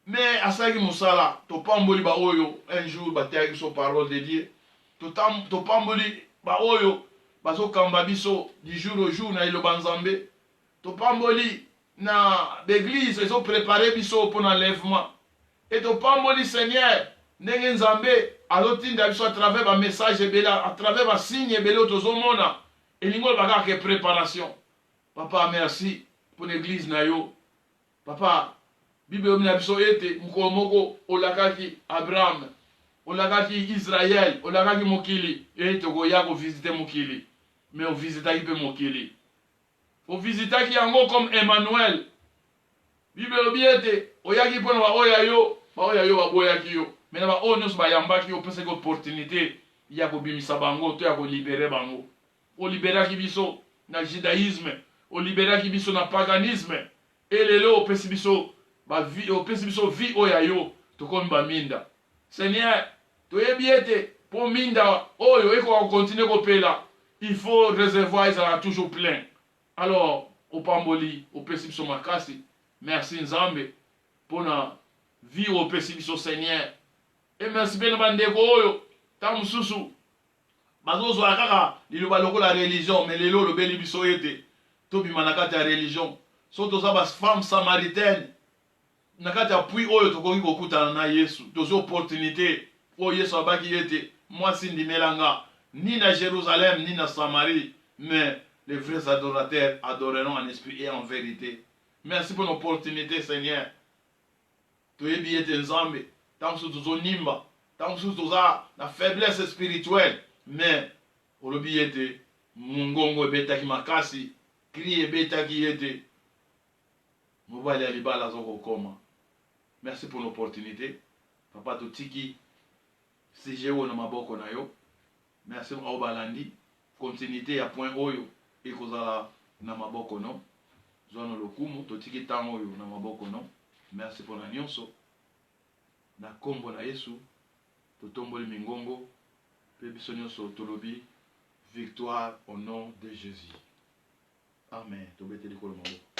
mais asalaki mosala topamboli ba oyo un jour bateyaki biso parole de Dieu topamboli ba oyo bazokamba biso du jour au jour na eloba nzambe topamboli na l'église ezoprépare biso mpona enlèvement et topamboli Seigneur ndenge nzambe azotinda biso à travers ba message ebele, à travers ba signe ebele tozomona elingo baka ke préparation. Papa merci pour l'église na yo. Papa Bible omina biso ete mukolo moko olakaki Abraham, olakaki Israël, olakaki mokili ete koya ko visiter mokili, mais on visitaki pe mokili. On visitaki yango comme Emmanuel. Bible obi ete oyaki pona ba oya yo ba boyaki yo. Mais na ba o nyonso ba yambaki yo pesa ko opportunité ya ko bimisa bango to ya ko libérer bango. O liberaki biso na judaïsme, o liberaki biso na paganisme. Et lelo opesi biso vie oya yo tokomi ba minda. Seigneur, toyebi ete po minda oyo eko continuer kopela, il faut réservoir ezala toujours plein. Alors, au pamboli, au pesibiso makasi, merci Nzambe pour la vie au pesibiso Seigneur. Et merci bien bandeko oyo, tamususu. Bazozo akaka, liloba loko la religion, mais lelo lo beli biso ete, tobi manakati ya religion. Soto za bas femme samaritaine, nakati ya pui oyo tokoki kokutana na Yesu, tozo opportunité, o Yesu abaki ete, moi sindi melanga, ni na Jérusalem, ni na Samarie, mais les vrais adorateurs adoreront en esprit et en vérité. Merci pour l'opportunité, Seigneur. Tu es bien Nzambe. Tant que tu nimba, tant que tu as la faiblesse spirituelle, mais au lobby était mungongo beta ki makasi, crie beta ki était. Mobile alibala zoko koma. Merci pour l'opportunité. Papa Totiki, si j'ai na maboko na yo. Merci au balandi. Continuité à point oyo. Ekozala na maboko no zwana lokumu totiki tango oyo na maboko no. Merci pour la nyonso na kombo na Yesu totomboli mingongo pe biso nyonso tolobi victoire au nom de Jésus. Amen. Tobete likolo maboko.